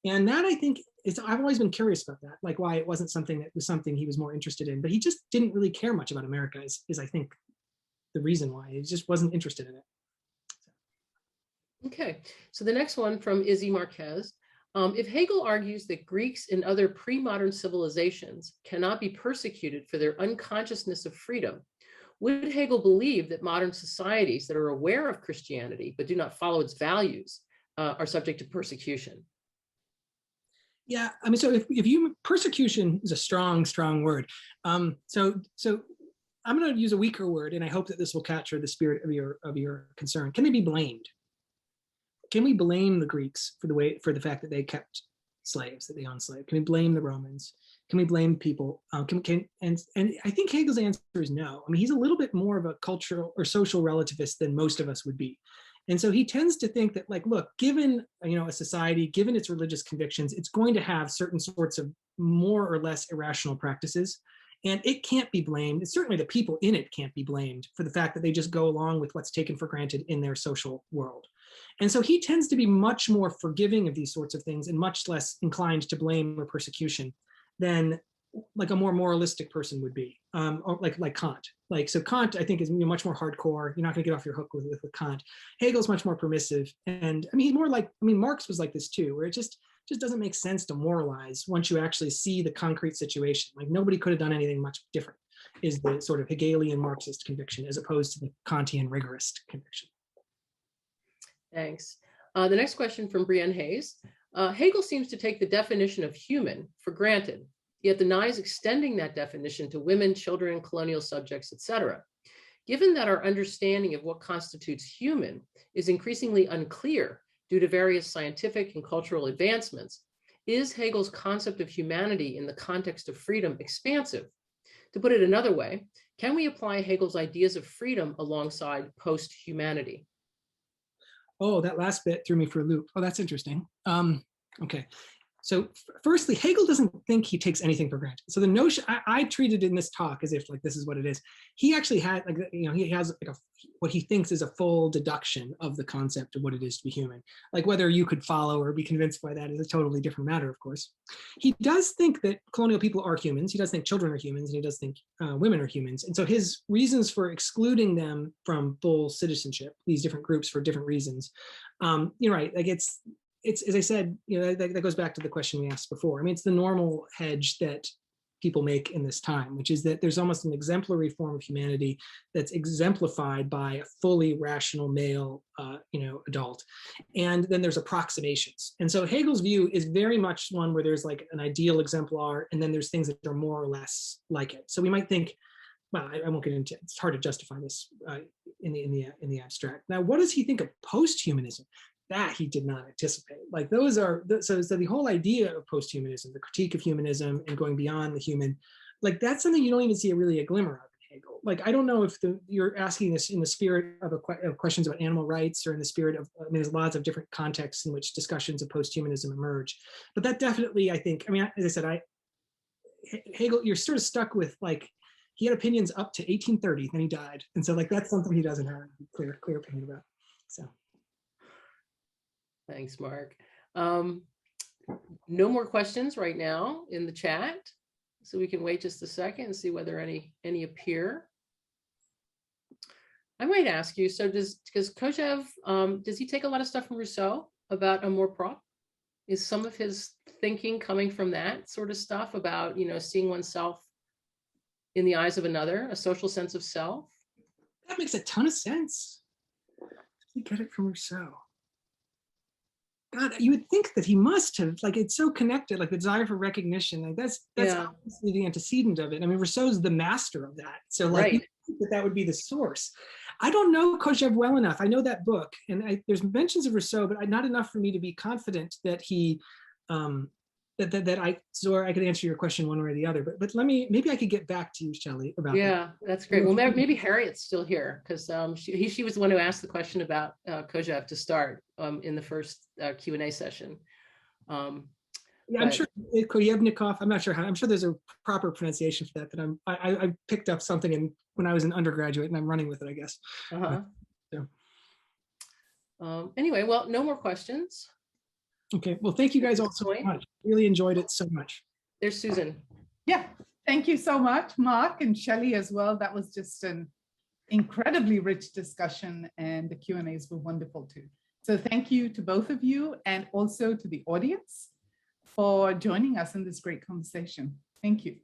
And that, I think, I've always been curious about that, like why it wasn't something he was more interested in. But he just didn't really care much about America is I think, the reason why. He just wasn't interested in it. Okay, so the next one from Izzy Marquez. If Hegel argues that Greeks and other pre-modern civilizations cannot be persecuted for their unconsciousness of freedom, would Hegel believe that modern societies that are aware of Christianity but do not follow its values are subject to persecution? Yeah, I mean, so if persecution is a strong word. So I'm going to use a weaker word, and I hope that this will capture the spirit of your concern. Can they be blamed? Can we blame the Greeks for the fact that they kept slaves, that they owned slaves? Can we blame the Romans? Can we blame people? And I think Hegel's answer is no. I mean, he's a little bit more of a cultural or social relativist than most of us would be. And so he tends to think that, like, look, given a society, given its religious convictions, it's going to have certain sorts of more or less irrational practices. And it can't be blamed. Certainly the people in it can't be blamed for the fact that they just go along with what's taken for granted in their social world. And so he tends to be much more forgiving of these sorts of things and much less inclined to blame or persecution than like a more moralistic person would be, or like Kant. So Kant, I think, is much more hardcore. You're not going to get off your hook with Kant. Hegel's much more permissive. And I mean, he's more like, Marx was like this too, where it just doesn't make sense to moralize once you actually see the concrete situation. Like, nobody could have done anything much different, is the sort of Hegelian Marxist conviction, as opposed to the Kantian rigorist conviction. Thanks. The next question from Brienne Hayes. Hegel seems to take the definition of human for granted, yet denies extending that definition to women, children, colonial subjects, etc. Given that our understanding of what constitutes human is increasingly unclear due to various scientific and cultural advancements, is Hegel's concept of humanity in the context of freedom expansive? To put it another way, can we apply Hegel's ideas of freedom alongside post-humanity? Oh, that last bit threw me for a loop. Oh, that's interesting. Okay. So firstly, Hegel doesn't think he takes anything for granted. So the notion, I treated in this talk as if like this is what it is. He actually had like, he has like what he thinks is a full deduction of the concept of what it is to be human. Like whether you could follow or be convinced by that is a totally different matter, of course. He does think that colonial people are humans. He does think children are humans, and he does think women are humans. And so his reasons for excluding them from full citizenship, these different groups for different reasons, you're right, like it's, as I said, that goes back to the question we asked before. I mean, it's the normal hedge that people make in this time, which is that there's almost an exemplary form of humanity that's exemplified by a fully rational male, adult. And then there's approximations. And so Hegel's view is very much one where there's like an ideal exemplar, and then there's things that are more or less like it. So we might think, well, I won't get into it. It's hard to justify this in the abstract. Now, what does he think of post-humanism? That he did not anticipate. Like those are, so the whole idea of post-humanism, the critique of humanism and going beyond the human, like that's something you don't even see really a glimmer of in Hegel. Like, I don't know if you're asking this in the spirit of questions about animal rights or in the spirit of, I mean, there's lots of different contexts in which discussions of post-humanism emerge. But that definitely, I think, I mean, as I said, Hegel, you're sort of stuck with like, he had opinions up to 1830, then he died. And so like, that's something he doesn't have a clear opinion about, so. Thanks, Mark. No more questions right now in the chat, so we can wait just a second and see whether any appear. I might ask you, so because Kojève, does he take a lot of stuff from Rousseau about amour propre? Is some of his thinking coming from that sort of stuff about, seeing oneself in the eyes of another, a social sense of self? That makes a ton of sense. You get it from Rousseau. God, you would think that he must have, like, it's so connected, like the desire for recognition, like that's obviously the antecedent of it. I mean, Rousseau's the master of that. So like, you think that would be the source. I don't know Kojève well enough. I know that book, and there's mentions of Rousseau, but not enough for me to be confident that he, so I could answer your question one way or the other. But maybe I could get back to you, Shelley, about that. Yeah, that's great. Well, maybe Harriet's still here, because she was the one who asked the question about Kojève to start in the first Q&A session. Yeah, I'm sure Kojèvnikov. I'm not sure how. I'm sure there's a proper pronunciation for that. But I picked up something when I was an undergraduate, and I'm running with it, I guess. Anyway, well, no more questions. Okay, well, thank you guys all so much. Really enjoyed it so much. There's Susan. Yeah, thank you so much, Mark and Shelley as well. That was just an incredibly rich discussion, and the Q&As were wonderful too. So thank you to both of you, and also to the audience for joining us in this great conversation. Thank you.